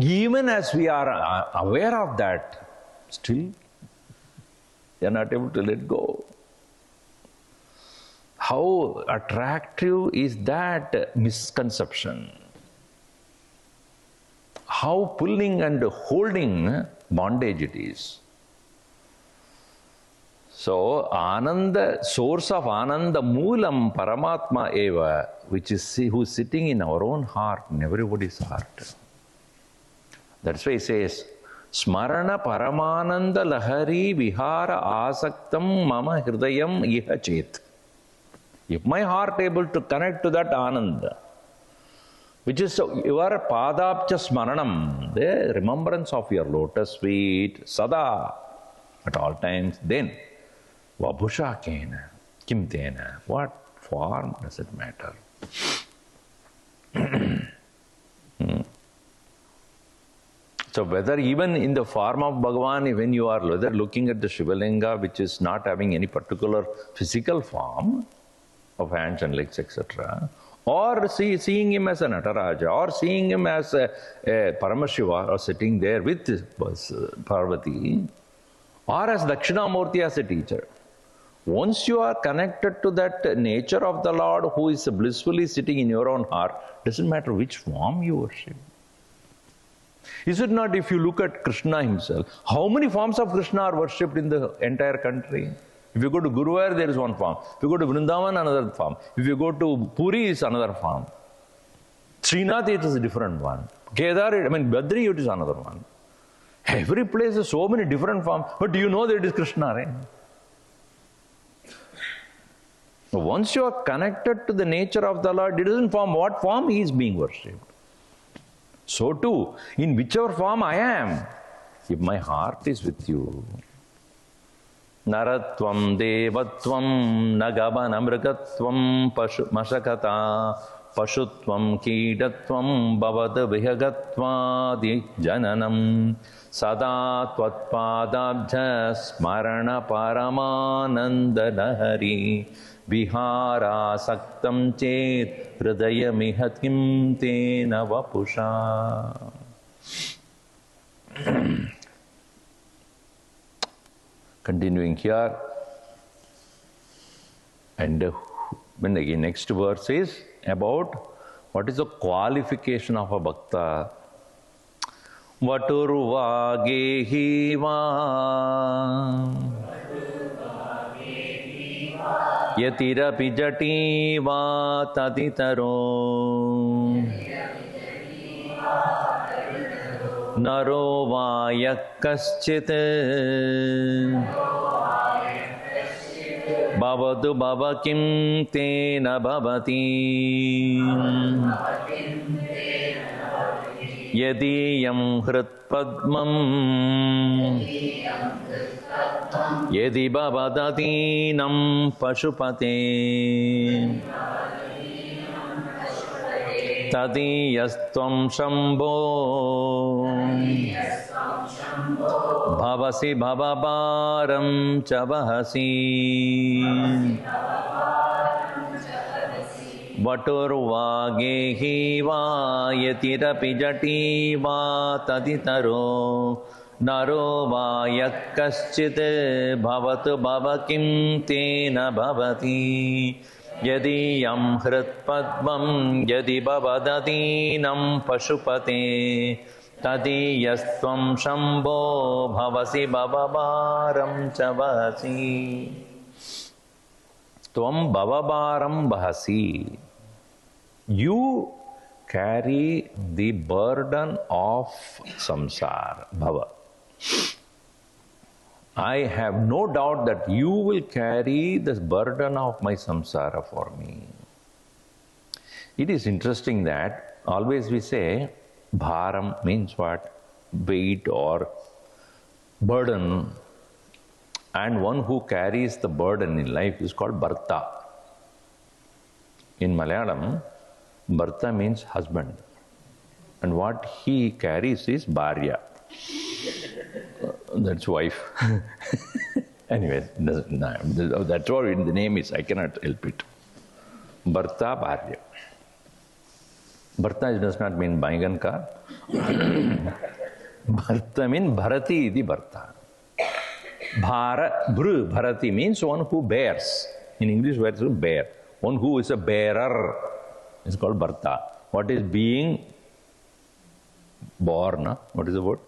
Even as we are aware of that, still we are not able to let go. How attractive is that misconception? How pulling and holding bondage it is. So, Ananda, source of Ananda, Moolam Paramatma Eva, which is who is sitting in our own heart, in everybody's heart. That's why he says, Smarana Paramananda Lahari Vihara Asaktam Mama Hridayam Iha Chet. If my heart able to connect to that Ananda, which is your Padapcha Smaranam, the remembrance of your lotus feet, Sada, at all times, then, Vabhusha Kena, Kim Tena, what form does it matter? So whether even in the form of Bhagavan, when you are whether looking at the Shivalinga, which is not having any particular physical form of hands and legs, etc., or seeing him as a Nataraja, or seeing him as a Paramashiva, or sitting there with Parvati, or as Dakshinamurti as a teacher. Once you are connected to that nature of the Lord who is blissfully sitting in your own heart, doesn't matter which form you worship. Is it not, if you look at Krishna himself, how many forms of Krishna are worshipped in the entire country? If you go to Guruvayur, there is one form. If you go to Vrindavan, another form. If you go to Puri, it's another form. Srinath, it is a different one. Kedar, Badri, it is another one. Every place has so many different forms. But do you know that it is Krishna, right? Once you are connected to the nature of the Lord, it doesn't form what form he is being worshipped. So too, in whichever form I am, if my heart is with you, Naratvam Devatvam Nagavan Amrgatvam Mashakata Pashutvam Kidatvam Bhavada Vihagatva Jananam Sada Tvatpadabja Smarana Paramananda Lahari Vihara Saktam Chet Hridayamihatim Tena Vapusha. Continuing here, and when again next verse is about what is the qualification of a bhakta. Vaturva gehiva yatirapi jativa taditaro naro vaya kaschit bhavadu bhavakim tena bhavati yadiyam hritpadmam yadi bhavadatinam pashupate tadiyastvam shambho bhavasi bhavabaram chavahasi vaturva gehiva yatirapi jativa taditaro naro vaya kaschit bhavatu bhavakim tena bhavati yadiyam hritpadmam yadi bhavadatinam pashupate tadiyastvam shambho bhavasi bhavabaram chavasi. Tvam bhavabaram bhasi. You carry the burden of samsara, bhava. I have no doubt that you will carry the burden of my samsara for me. It is interesting that always we say bharam means what? Weight or burden. And one who carries the burden in life is called bharta. In Malayalam, bharta means husband. And what he carries is bharya. That's wife. Anyways, that's what the name is. I cannot help it. Bharta, bharya. Bharta does not mean Baigan car. Bharta means Bharati iti Bharta. Bharati means one who bears. In English, words to bear. One who is a bearer is called Bharta. What is being born? What is the word?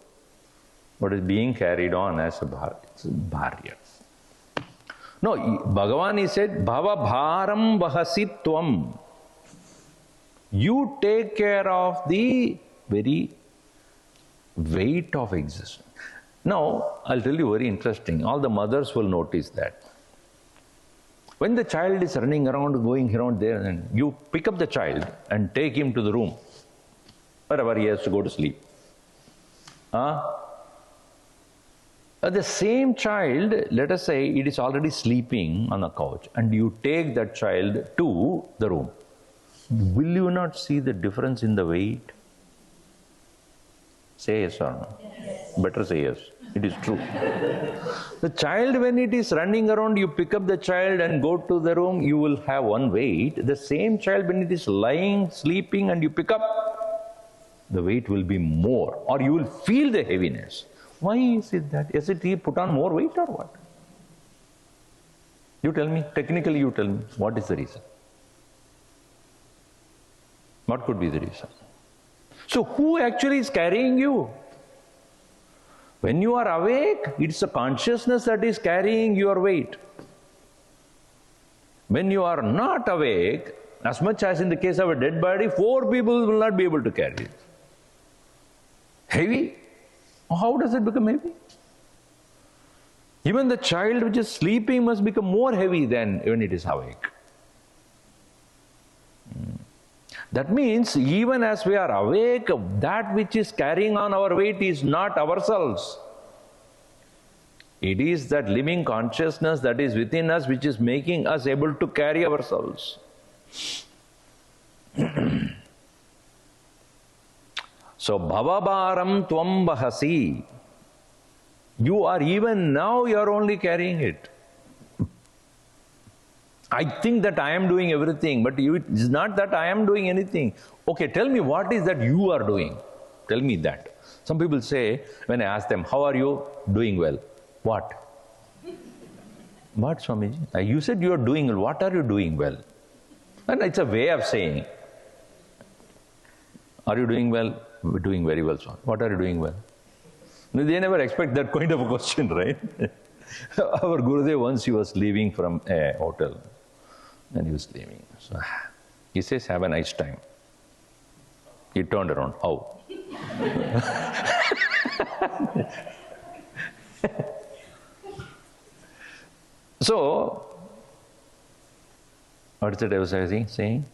What is being carried on as a bharya. No, Bhagavan, he said, Bhava bharam vahasi tvam. You take care of the very weight of existence. Now, I'll tell you very interesting. All the mothers will notice that. When the child is running around, going around there, and you pick up the child and take him to the room, wherever he has to go to sleep. The same child, let us say it is already sleeping on a couch, and you take that child to the room. Will you not see the difference in the weight? Say yes or no? Yes. Better say yes. It is true. The child, when it is running around, you pick up the child and go to the room, you will have one weight. The same child, when it is lying, sleeping, and you pick up, the weight will be more, or you will feel the heaviness. Why is it that? Is it he put on more weight or what? You tell me. Technically, you tell me. What is the reason? What could be the reason? So, who actually is carrying you? When you are awake, it's a consciousness that is carrying your weight. When you are not awake, as much as in the case of a dead body, 4 people will not be able to carry it. Heavy? How does it become heavy? Even the child which is sleeping must become more heavy than when it is awake. That means even as we are awake, that which is carrying on our weight is not ourselves. It is that living consciousness that is within us which is making us able to carry ourselves. So, bhavabharam tvam bahasi. You are even now, you are only carrying it. I think that I am doing everything, but it's not that I am doing anything. Okay, tell me what is that you are doing. Tell me that. Some people say, when I ask them, how are you? Doing well. What? What, Swamiji? You said you are doing well. What are you doing well? And it's a way of saying, are you doing well? We're doing very well, Swami. What are you doing well? They never expect that kind of a question, right? Our Gurudev, once he was leaving from a hotel, and he was leaving. So he says, have a nice time. He turned around. How? So, what is it I was saying?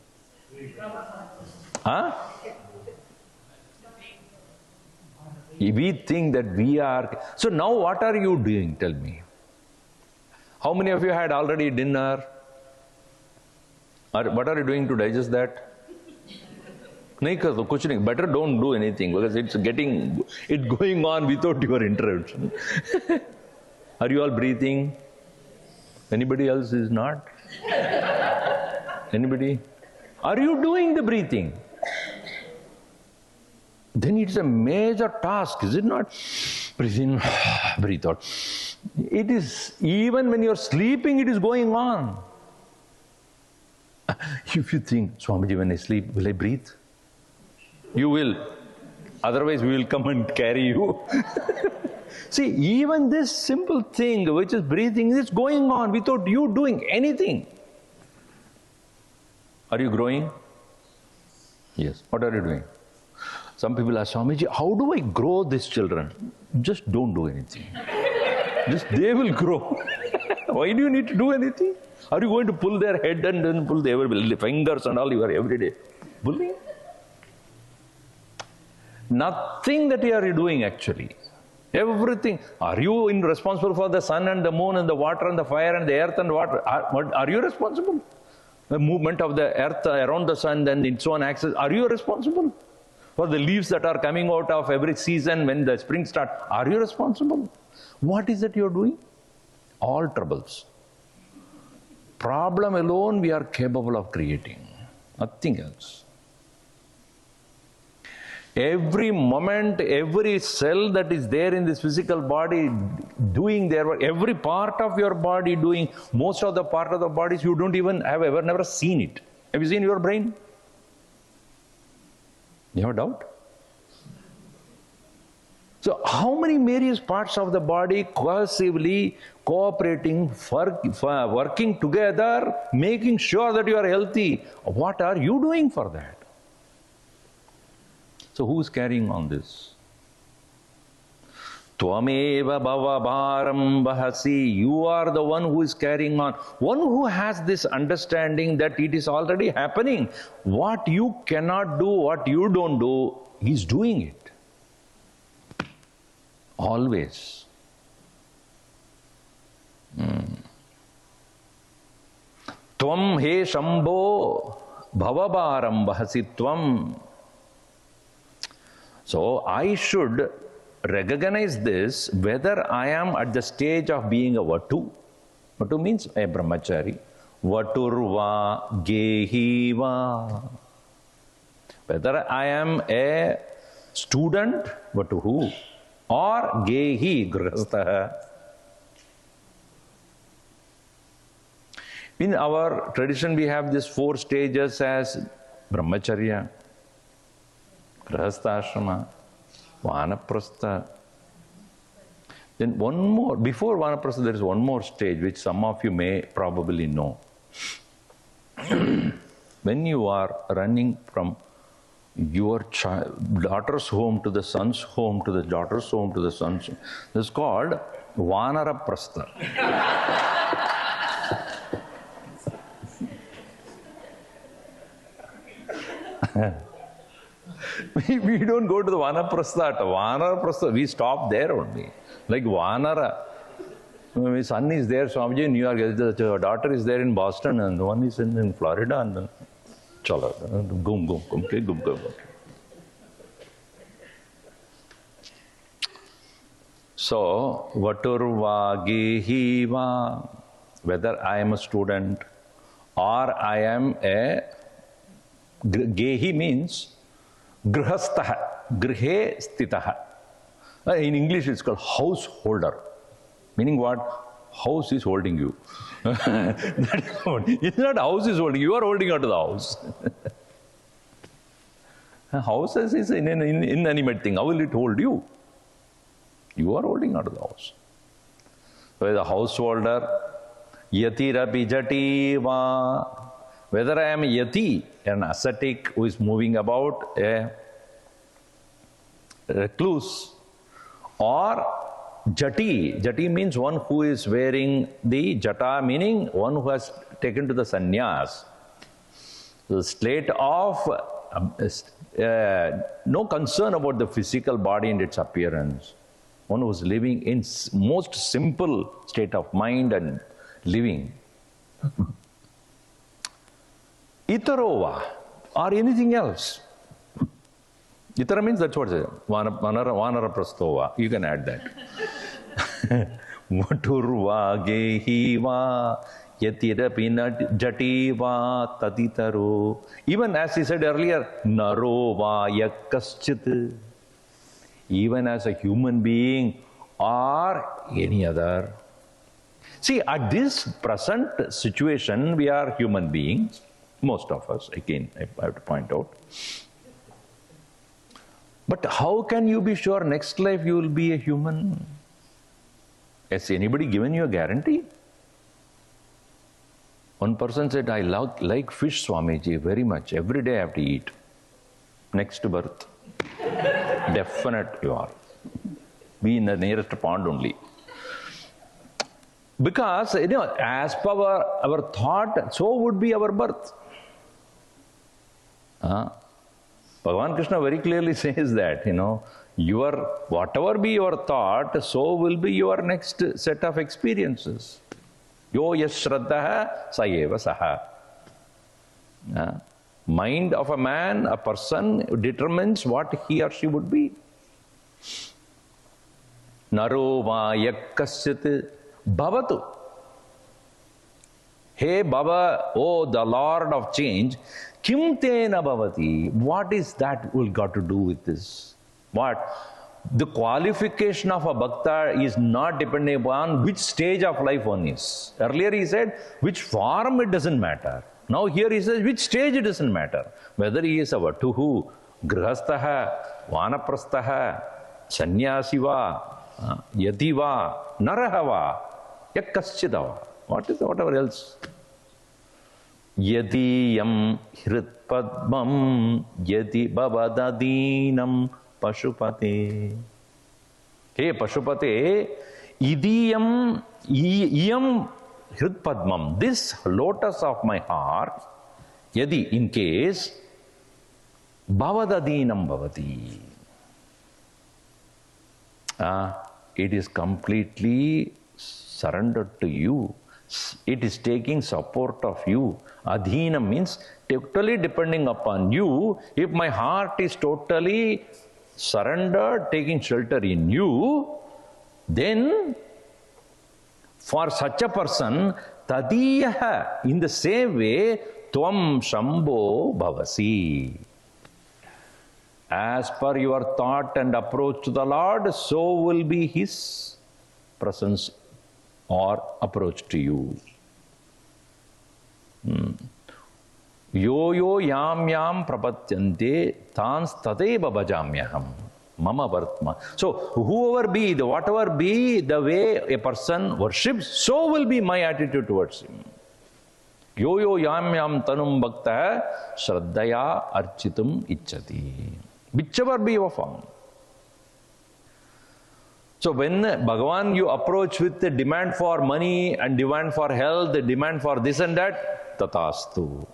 Huh? We think that we are... So now what are you doing? Tell me. How many of you had already dinner? Or what are you doing to digest that? Better don't do anything because it's going on without your intervention. Are you all breathing? Anybody else is not? Anybody? Are you doing the breathing? Then it's a major task, is it not? Breathe in, breathe out. It is, even when you're sleeping, it is going on. If you think, Swamiji, when I sleep, will I breathe? You will. Otherwise, we will come and carry you. See, even this simple thing, which is breathing, is going on without you doing anything. Are you growing? Yes. What are you doing? Some people ask, Swamiji, how do I grow these children? Just don't do anything. Just they will grow. Why do you need to do anything? Are you going to pull their head and then pull their fingers and all you are every day pulling? Nothing that you are doing actually. Everything. Are you responsible for the sun and the moon and the water and the fire and the earth and water? Are you responsible? The movement of the earth around the sun and its own axis. Are you responsible? For the leaves that are coming out of every season when the spring starts. Are you responsible? What is it you are doing? All troubles. Problem alone we are capable of creating. Nothing else. Every moment, every cell that is there in this physical body doing their work, every part of your body doing, most of the part of the bodies you don't even have never seen it. Have you seen your brain? You have a doubt? So how many various parts of the body cohesively cooperating, working together, making sure that you are healthy? What are you doing for that? So who is carrying on this? Tvameva bhava bharam vahasi. You are the one who is carrying on. One who has this understanding that it is already happening. What you cannot do, what you don't do, he is doing it. Always. Tvam he shambho bhava bharam vahasi tvam. So I should recognize this whether I am at the stage of being a Vatu. Vatu means a brahmachari. Vaturva gehiva. Whether I am a student, Vatuhu, or gehi, grihastha. In our tradition we have these 4 stages as brahmacharya, grihastha, vanaprastha. Then one more, before vanaprastha there is one more stage which some of you may probably know. When you are running from your daughter's home to the son's home to the daughter's home to the son's home, this is called vanaraprastha. We don't go to the Vanaprastha. Vanaprastha, we stop there only. Like Vanara. My son is there, Swamiji, in New York. The daughter is there in Boston, and the one is in Florida. And chala, gum, gum, gum, gum, gum, gum. So, Vaturva gehiva, whether I am a student or I am a gehi means grihastha, grihe stitaha. In English it's called householder. Meaning what? House is holding you. It's not house is holding you, you are holding on to the house. House is an inanimate thing. How will it hold you? You are holding on to the house. So as a householder, yatirapi jativa. Whether I am a yati, an ascetic who is moving about, a recluse, or jati. Jati means one who is wearing the jata, meaning one who has taken to the sannyas. The state of no concern about the physical body and its appearance. One who is living in most simple state of mind and living. Itarova, or anything else. Itara means that's what it is. Vanaraprastova. You can add that. Vaturva gehiva yatirapina jativa taditaru. Even as he said earlier, narova yakaschit. Even as a human being or any other. See, at this present situation, we are human beings. Most of us, again, I have to point out. But how can you be sure next life you will be a human? Has anybody given you a guarantee? One person said, I like fish, Swamiji, very much. Every day I have to eat. Next birth. Definite you are. Be in the nearest pond only. Because, as per our thought, so would be our birth. Bhagavan Krishna very clearly says that, your, whatever be your thought, so will be your next set of experiences. Yo yas shraddha sa eva saha. Mind of a man, a person, determines what he or she would be. Naro va yakkasyat bhavatu. Hey Baba, oh the Lord of change, kim tena bhavati. What is that will got to do with this? What? The qualification of a bhakta is not depending upon which stage of life one is. Earlier he said, which form it doesn't matter. Now here he says, which stage it doesn't matter. Whether he is a vatuhu, grihastha, vanaprastha, sannyasiva, yativa, narahava, yakkaschidava. Whatever else. Yadiyam hritpadmam yadi babadadinam Pashupate. Hey Pashupate, idiyam iyam hritpadmam, this lotus of my heart, yadi, in case, bhavadadinam bhavati. It is completely surrendered to you. It is taking support of you. Adhinam means totally depending upon you. If my heart is totally surrendered, taking shelter in you, then for such a person, tadiyaha, in the same way, tvam shambho bhavasi. As per your thought and approach to the Lord, so will be His presence or approach to you. Yo yo yam yam prapatyante tans tadeva bhajamyaham mama vartma. So whoever be, whatever be the way a person worships, so will be my attitude towards him. Yo yo yam yam tanum bhakta shraddaya architum ichchati. Whichever be your form. So when Bhagavan you approach with the demand for money and demand for health, the demand for this and that, tatastu.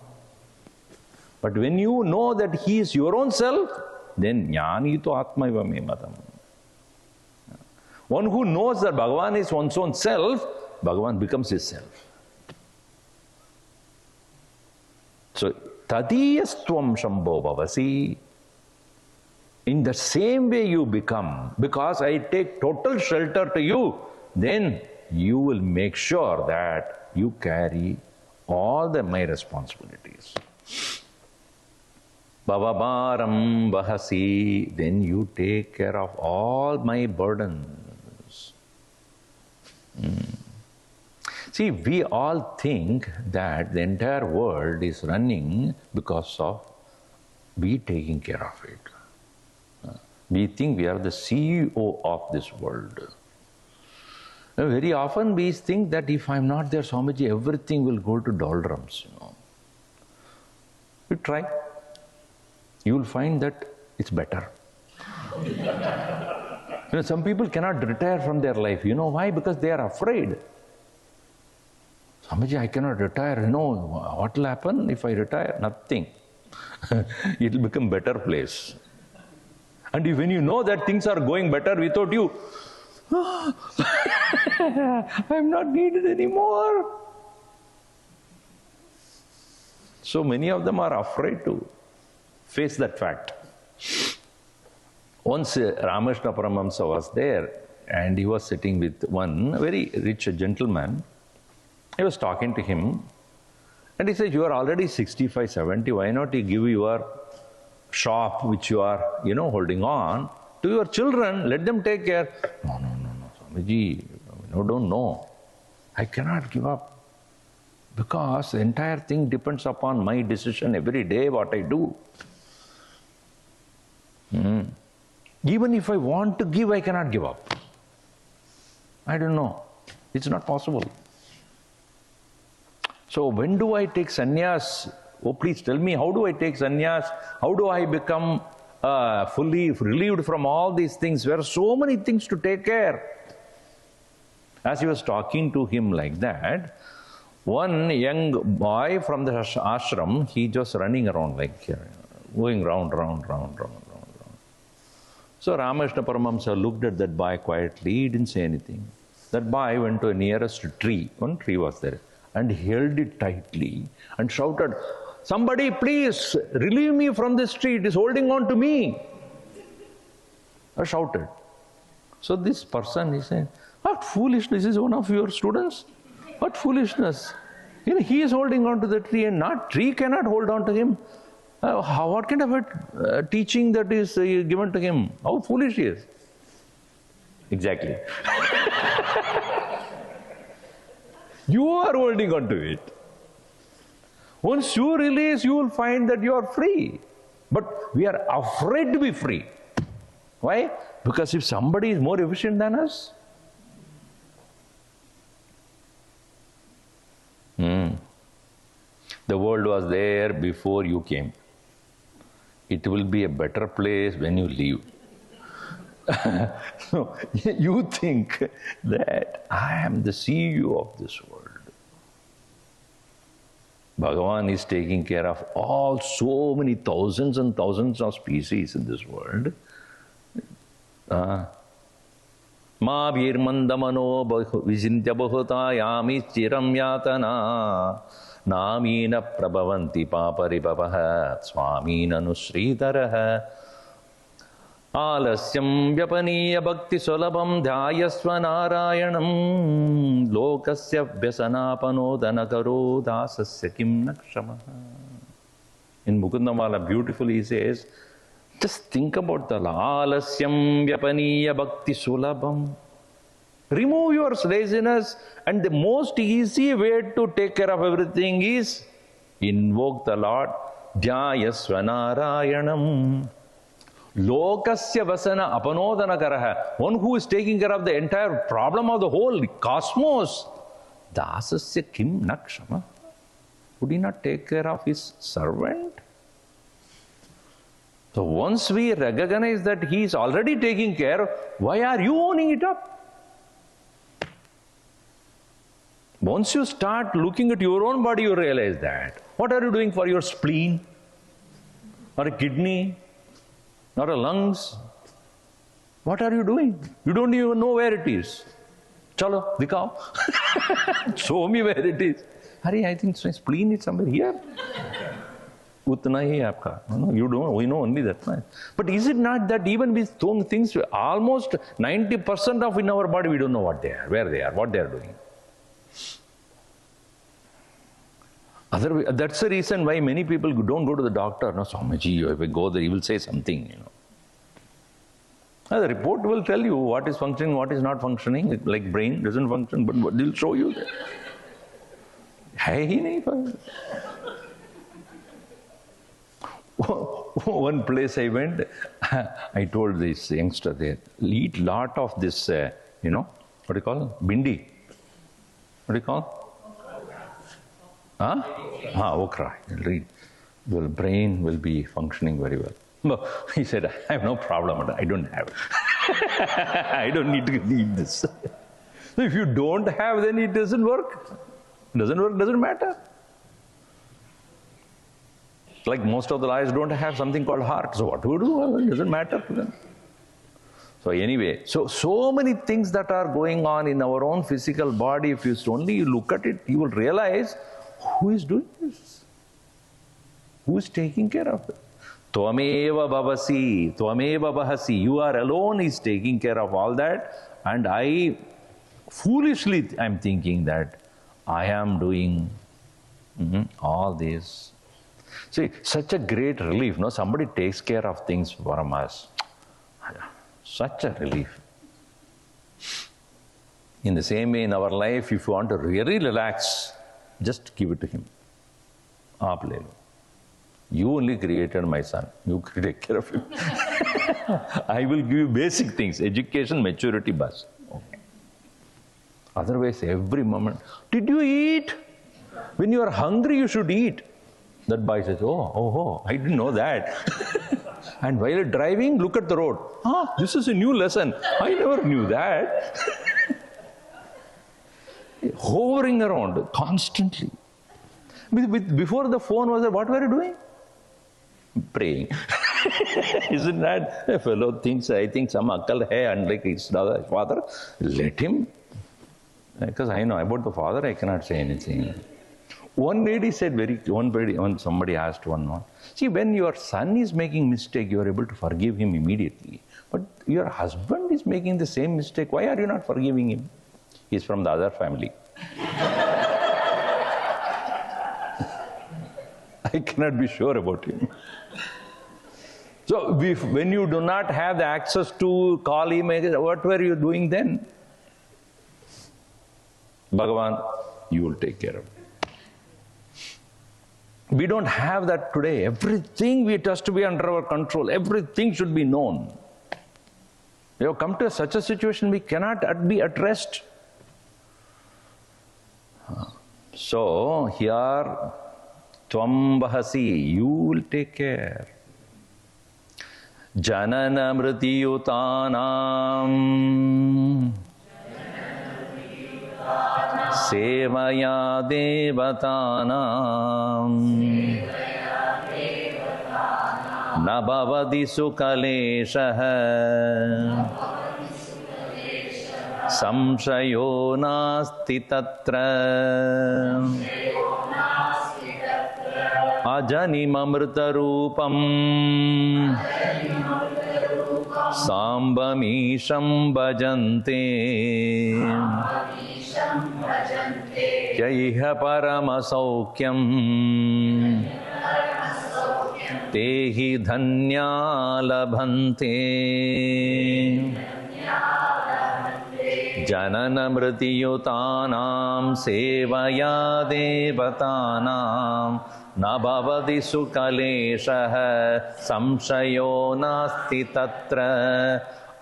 But when you know that He is your own self, then jnani to atma iva me madam. One who knows that Bhagavan is one's own self, Bhagavan becomes his self. So tadiyastvam shambho bhavasi. In the same way you become, because I take total shelter to you, then you will make sure that you carry all my responsibilities. Bhavabaram vahasi, then you take care of all my burdens. See, we all think that the entire world is running because of we taking care of it. We think we are the CEO of this world. Now, very often we think that if I'm not there, Swamiji, everything will go to doldrums. You try. You will find that it's better. Some people cannot retire from their life. You know why? Because they are afraid. Swamiji, I cannot retire. What will happen if I retire? Nothing. It will become a better place. And when you know that things are going better without you, I'm not needed anymore. So many of them are afraid to face that fact. Once Ramakrishna Paramahamsa was there and he was sitting with one very rich gentleman. He was talking to him and he said, you are already 65, 70, why not you give your shop which you are, holding on to your children, let them take care. No, Swamiji, don't know. I cannot give up because the entire thing depends upon my decision every day what I do. Even if I want to give, I cannot give up. I don't know. It's not possible. So when do I take sannyas Oh, please tell me, how do I take sannyas? How do I become fully relieved from all these things? There are so many things to take care. As he was talking to him like that, one young boy from the ashram, he just running around like here, going round. So Ramakrishna Paramahamsa looked at that boy quietly, he didn't say anything. That boy went to the nearest tree, one tree was there, and held it tightly and shouted, "Somebody please relieve me from this tree, it is holding on to me." I shouted. So this person, he said, "What foolishness, is one of your students? What foolishness. He is holding on to the tree and not tree cannot hold on to him. What kind of a teaching that is given to him? How foolish he is." Exactly. You are holding on to it. Once you release, you will find that you are free. But we are afraid to be free. Why? Because if somebody is more efficient than us, the world was there before you came. It will be a better place when you leave. So you think that I am the CEO of this world. Bhagavan is taking care of all so many thousands and thousands of species in this world. Ma virmandamano visintya bhuta yami chiram yatana namina prabhavanti paparipavaha Swami nanusritaraha alasyam vyapaniya bhakti sulabham dhyayasva narayanam lokasya vyasanapano karo dasasya kim nakshamaha. In Mukundamala beautifully he says, just think about the alasyam vyapaniya bhakti sulabham. Remove your laziness, and the most easy way to take care of everything is invoke the Lord. Dhyayasva narayanam. Lokasya vasana apanodana karaha. One who is taking care of the entire problem of the whole cosmos. Dasasya kim nakshama. Would he not take care of his servant? So once we recognize that he is already taking care, why are you owning it up? Once you start looking at your own body, you realize that. What are you doing for your spleen? Or a kidney? Or a lungs? What are you doing? You don't even know where it is. Chalo, dikao. Show me where it is. Hari, I think my spleen is somewhere here. Utna hi aapka. No, you don't. We know only that. But is it not that even with things, almost 90% of in our body, we don't know what they are, where they are, what they are doing. That's the reason why many people don't go to the doctor. No, Swamiji, if we go there, he will say something, The report will tell you what is functioning, what is not functioning. Like brain doesn't function, but they'll show you that. One place I went, I told this youngster there, eat lot of this, what do you call? Bindi. What do you call? Okra. Your brain will be functioning very well. No, he said, I have no problem. I don't have it. I don't need to eat this. So if you don't have, then it doesn't work. Doesn't work, doesn't matter. Like most of the lives don't have something called heart. So what do you do? Well, it doesn't matter to them. So anyway, so many things that are going on in our own physical body, if you only look at it, you will realize who is doing this? Who is taking care of it? Tvameva bhavasi, tvameva bahasi. You are alone is taking care of all that. And I foolishly am thinking that I am doing all this. See, such a great relief, no? Somebody takes care of things for us. Such a relief. In the same way, in our life, if you want to really relax, just give it to him. Aap le lo. You only created my son. You take care of him. I will give you basic things, education, maturity, bus. Okay. Otherwise, every moment, did you eat? When you are hungry, you should eat. That boy says, oh, I didn't know that. And while driving, look at the road. This is a new lesson. I never knew that. Hovering around constantly. Before the phone was there, what were you doing? Praying. Isn't that a fellow thinks, I think some akal hai, unlike his father, let him. Because I know about the father, I cannot say anything. One lady said when somebody asked one, see, when your son is making mistake, you are able to forgive him immediately. But your husband is making the same mistake, why are you not forgiving him? He is from the other family. I cannot be sure about him. So, when you do not have the access to call him, what were you doing then? Bhagavan, you will take care of it. We don't have that today. Everything has to be under our control. Everything should be known. We have come to such a situation we cannot be at rest. So, here, Tvam Bahasi, you will take care. Janana Mritiyutanam Sevaya Devatanam Nabhavadi Sukaleshaha Samshayo Nasti Tatra Ajanimamrita Rupam Sambamisham Bhajante Yaiha Paramasaukyam Tehi Dhanya Labhante Janana Mritiyutanam Sevaya Devatanam Nabhavadi Sukaleshaha Samshayo Nasti Tatra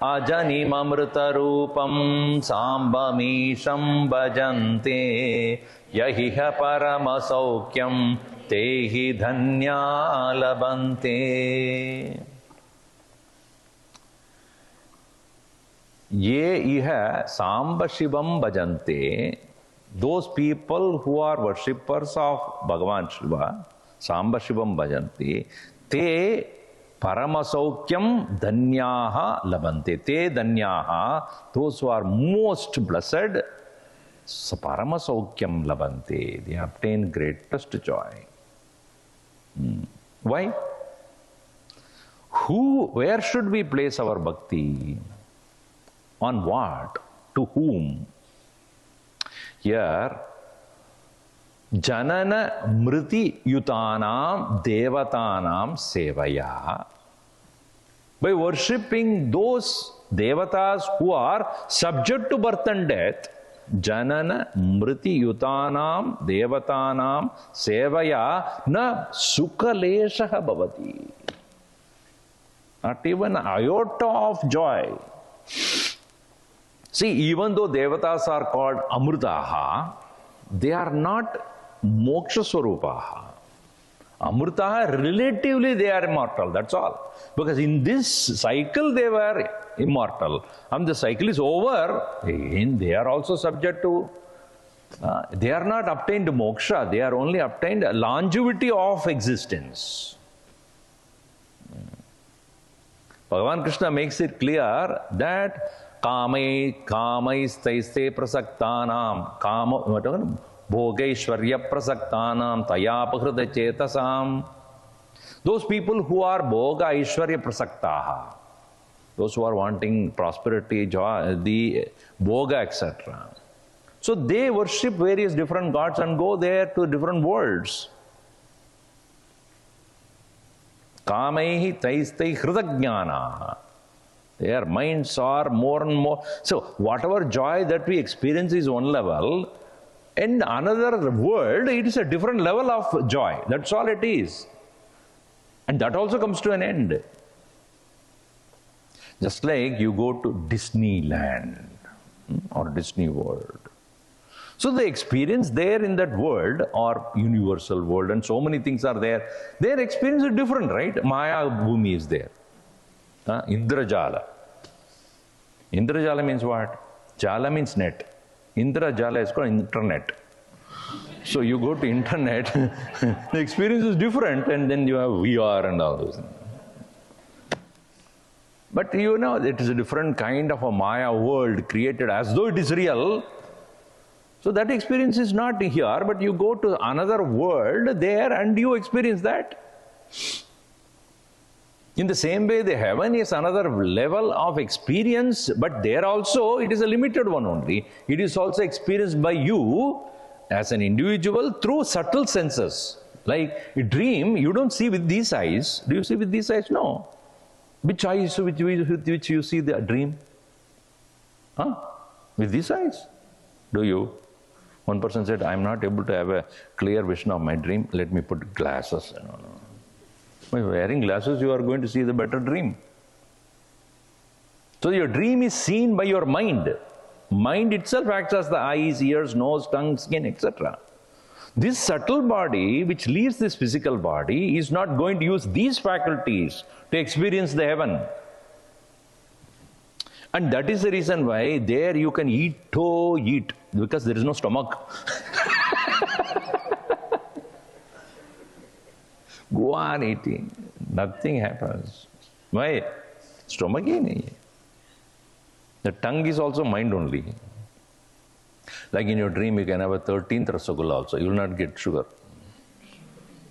Ajanimamrita Rupam Sambamisham Bhajante Yahiha Paramasaukyam Tehi Dhanya Labhante. Ye iha Samba Shivam Bhajante. Those people who are worshippers of Bhagavan Shiva, Samba Shivam Bhajanti, te Paramasaukyam Dhanyaha Labhante. Te Dhanyaha, those who are most blessed, Paramasaukyam Labhante. They obtain greatest joy. Why? Where should we place our bhakti? On what? To whom? Here, Janana Mriti Yutanam Devatanam Sevaya. By worshipping those devatas who are subject to birth and death, Janana Mriti Yutanam Devatanam Sevaya na Sukaleshaha Bhavati. Not even an iota of joy. See, even though devatas are called amrutaha, they are not moksha swarupaha. Amrutaha, relatively they are immortal, that's all. Because in this cycle they were immortal. And the cycle is over, they are also subject to, they are not obtained moksha, they are only obtained longevity of existence. Bhagavan Krishna makes it clear that Kamaistaiste prasaktanam Bhogaishwarya prasaktanam Tayapahrita chetasam. Those people who are Bhoga Aishwarya prasaktaha, those who are wanting prosperity, joy, the Bhoga, etc. So they worship various different gods and go there to different worlds. Kamaihi taistai hridajnana. Their minds are more and more. So, whatever joy that we experience is one level, in another world, it is a different level of joy. That's all it is. And that also comes to an end. Just like you go to Disneyland or Disney World. So the experience there in that world, or universal world, and so many things are there, their experience is different, right? Maya Bhumi is there. Indrajala. Indrajala means what? Jala means net. Indrajala is called internet. So you go to internet, the experience is different, and then you have VR and all those things. But you know, it is a different kind of a Maya world created as though it is real. So that experience is not here, but you go to another world there and you experience that. In the same way, the heaven is another level of experience, but there also it is a limited one only. It is also experienced by you as an individual through subtle senses. Like a dream, you don't see with these eyes. Do you see with these eyes? No. Which eyes with which you see the dream? With these eyes? Do you? One person said, I'm not able to have a clear vision of my dream. Let me put glasses. No. By wearing glasses, you are going to see the better dream. So your dream is seen by your mind. Mind itself acts as the eyes, ears, nose, tongue, skin, etc. This subtle body, which leaves this physical body, is not going to use these faculties to experience the heaven. And that is the reason why there you can eat, because there is no stomach. Go on eating. Nothing happens. Why? Stomach hi nahi hai. The tongue is also mind only. Like in your dream, you can have a 13th Rasagulla also. You will not get sugar.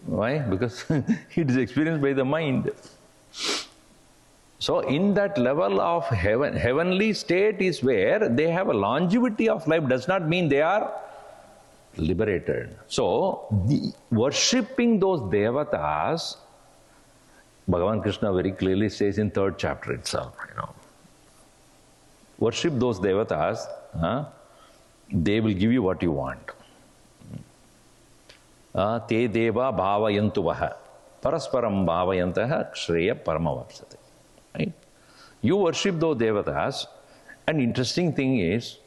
Why? Because it is experienced by the mind. So in that level of heavenly state is where they have a longevity of life. Does not mean they are liberated. So worshipping those devatas, Bhagavan Krishna very clearly says in 3rd chapter itself, worship those devatas, they will give you what you want. Te deva bhavayantu vaha parasparam bhavayantaha shreya paramavapsate. Right? You worship those devatas, and interesting thing is,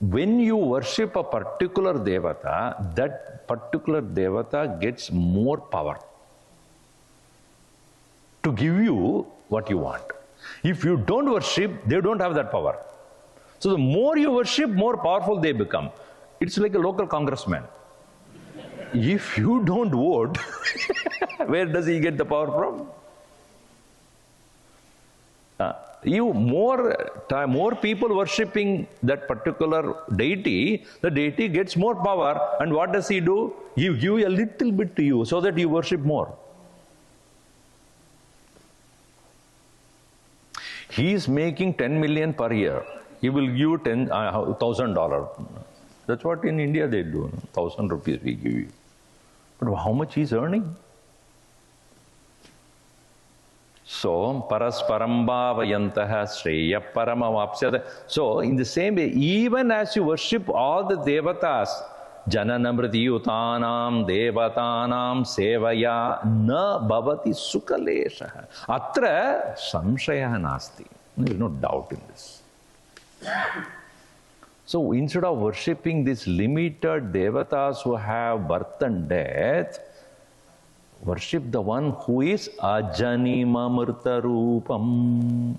when you worship a particular devata, that particular devata gets more power to give you what you want. If you don't worship, they don't have that power. So the more you worship, more powerful they become. It's like a local congressman. If you don't vote, where does he get the power from? More people worshipping that particular deity, the deity gets more power, and what does he do? He gives a little bit to you so that you worship more. He is making 10 million per year. He will give $1,000. That's what in India they do. 1,000 rupees we give you. But how much he is earning? So, parasparam bhavayantaha shreya paramavapsyate. So, in the same way, even as you worship all the devatas, jananamriti utanam devatanam sevaya na bhavati sukhaleshaha. Atra samshaya nasti. There is no doubt in this. So, instead of worshipping these limited devatas who have birth and death, worship the one who is Ajanim Amrita Rupam.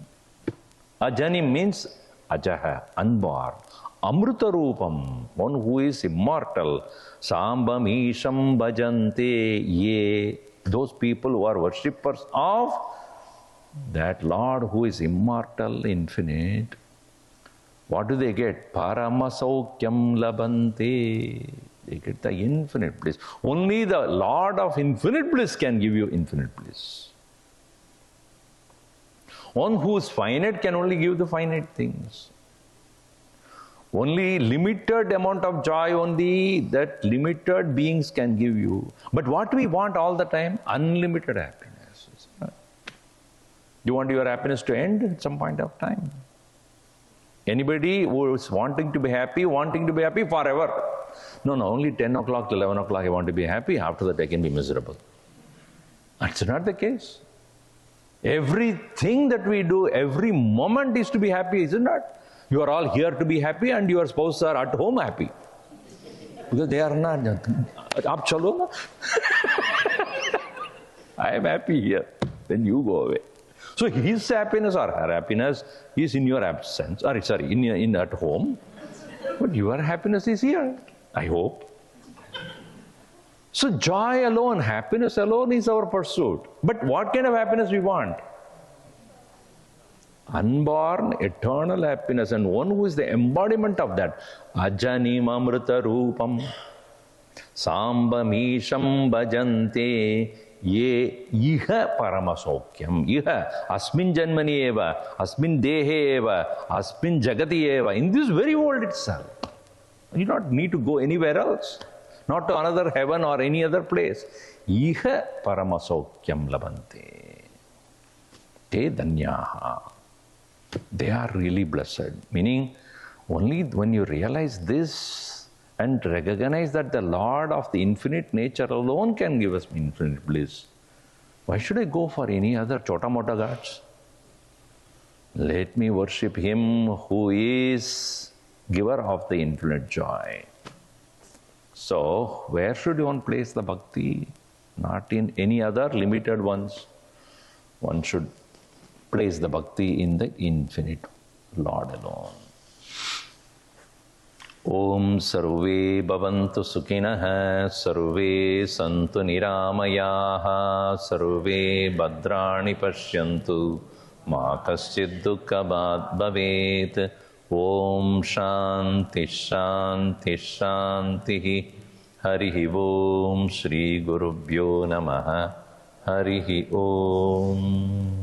Ajanim means Ajaha, unborn. Amrita Rupam, one who is immortal. Sambam Isham Bhajante Ye. Those people who are worshippers of that Lord who is immortal, infinite. What do they get? Paramasaukyam labante. They get the infinite bliss. Only the Lord of infinite bliss can give you infinite bliss. One who is finite can only give the finite things. Only limited amount of joy only that limited beings can give you. But what we want all the time? Unlimited happiness. You want your happiness to end at some point of time. Anybody who is wanting to be happy forever. No, only 10 o'clock to 11 o'clock I want to be happy. After that I can be miserable. That's not the case. Everything that we do, every moment is to be happy, isn't it? You are all here to be happy and your spouses are at home happy. Because they are not. Aap chalo na. I am happy here. Then you go away. So his happiness or her happiness is in your absence, or sorry, in at home. But your happiness is here, I hope. So joy alone, happiness alone is our pursuit. But what kind of happiness we want? Unborn, eternal happiness, and one who is the embodiment of that. Ajanim amrita rupam sambamisham bhajante ye iha paramasokyam. Iha asmin janmani eva, asmin dehe eva, asmin jagati eva. In this very world itself. You don't need to go anywhere else. Not to another heaven or any other place. Iha paramasokyam labante. Te danyaha. They are really blessed. Meaning, only when you realize this and recognize that the Lord of the infinite nature alone can give us infinite bliss. Why should I go for any other chota-mota gods? Let me worship Him who is giver of the infinite joy. So, where should one place the bhakti? Not in any other limited ones. One should place the bhakti in the infinite Lord alone. Om sarve bhavantu sukhinah, sarve santu niramayaha, sarve bhadrani pashyantu, ma kaschid dukkhabhat bhavet. Om shanti shanti shanti. Harihi Om Shri Gurubhyo Namaha. Harihi Om.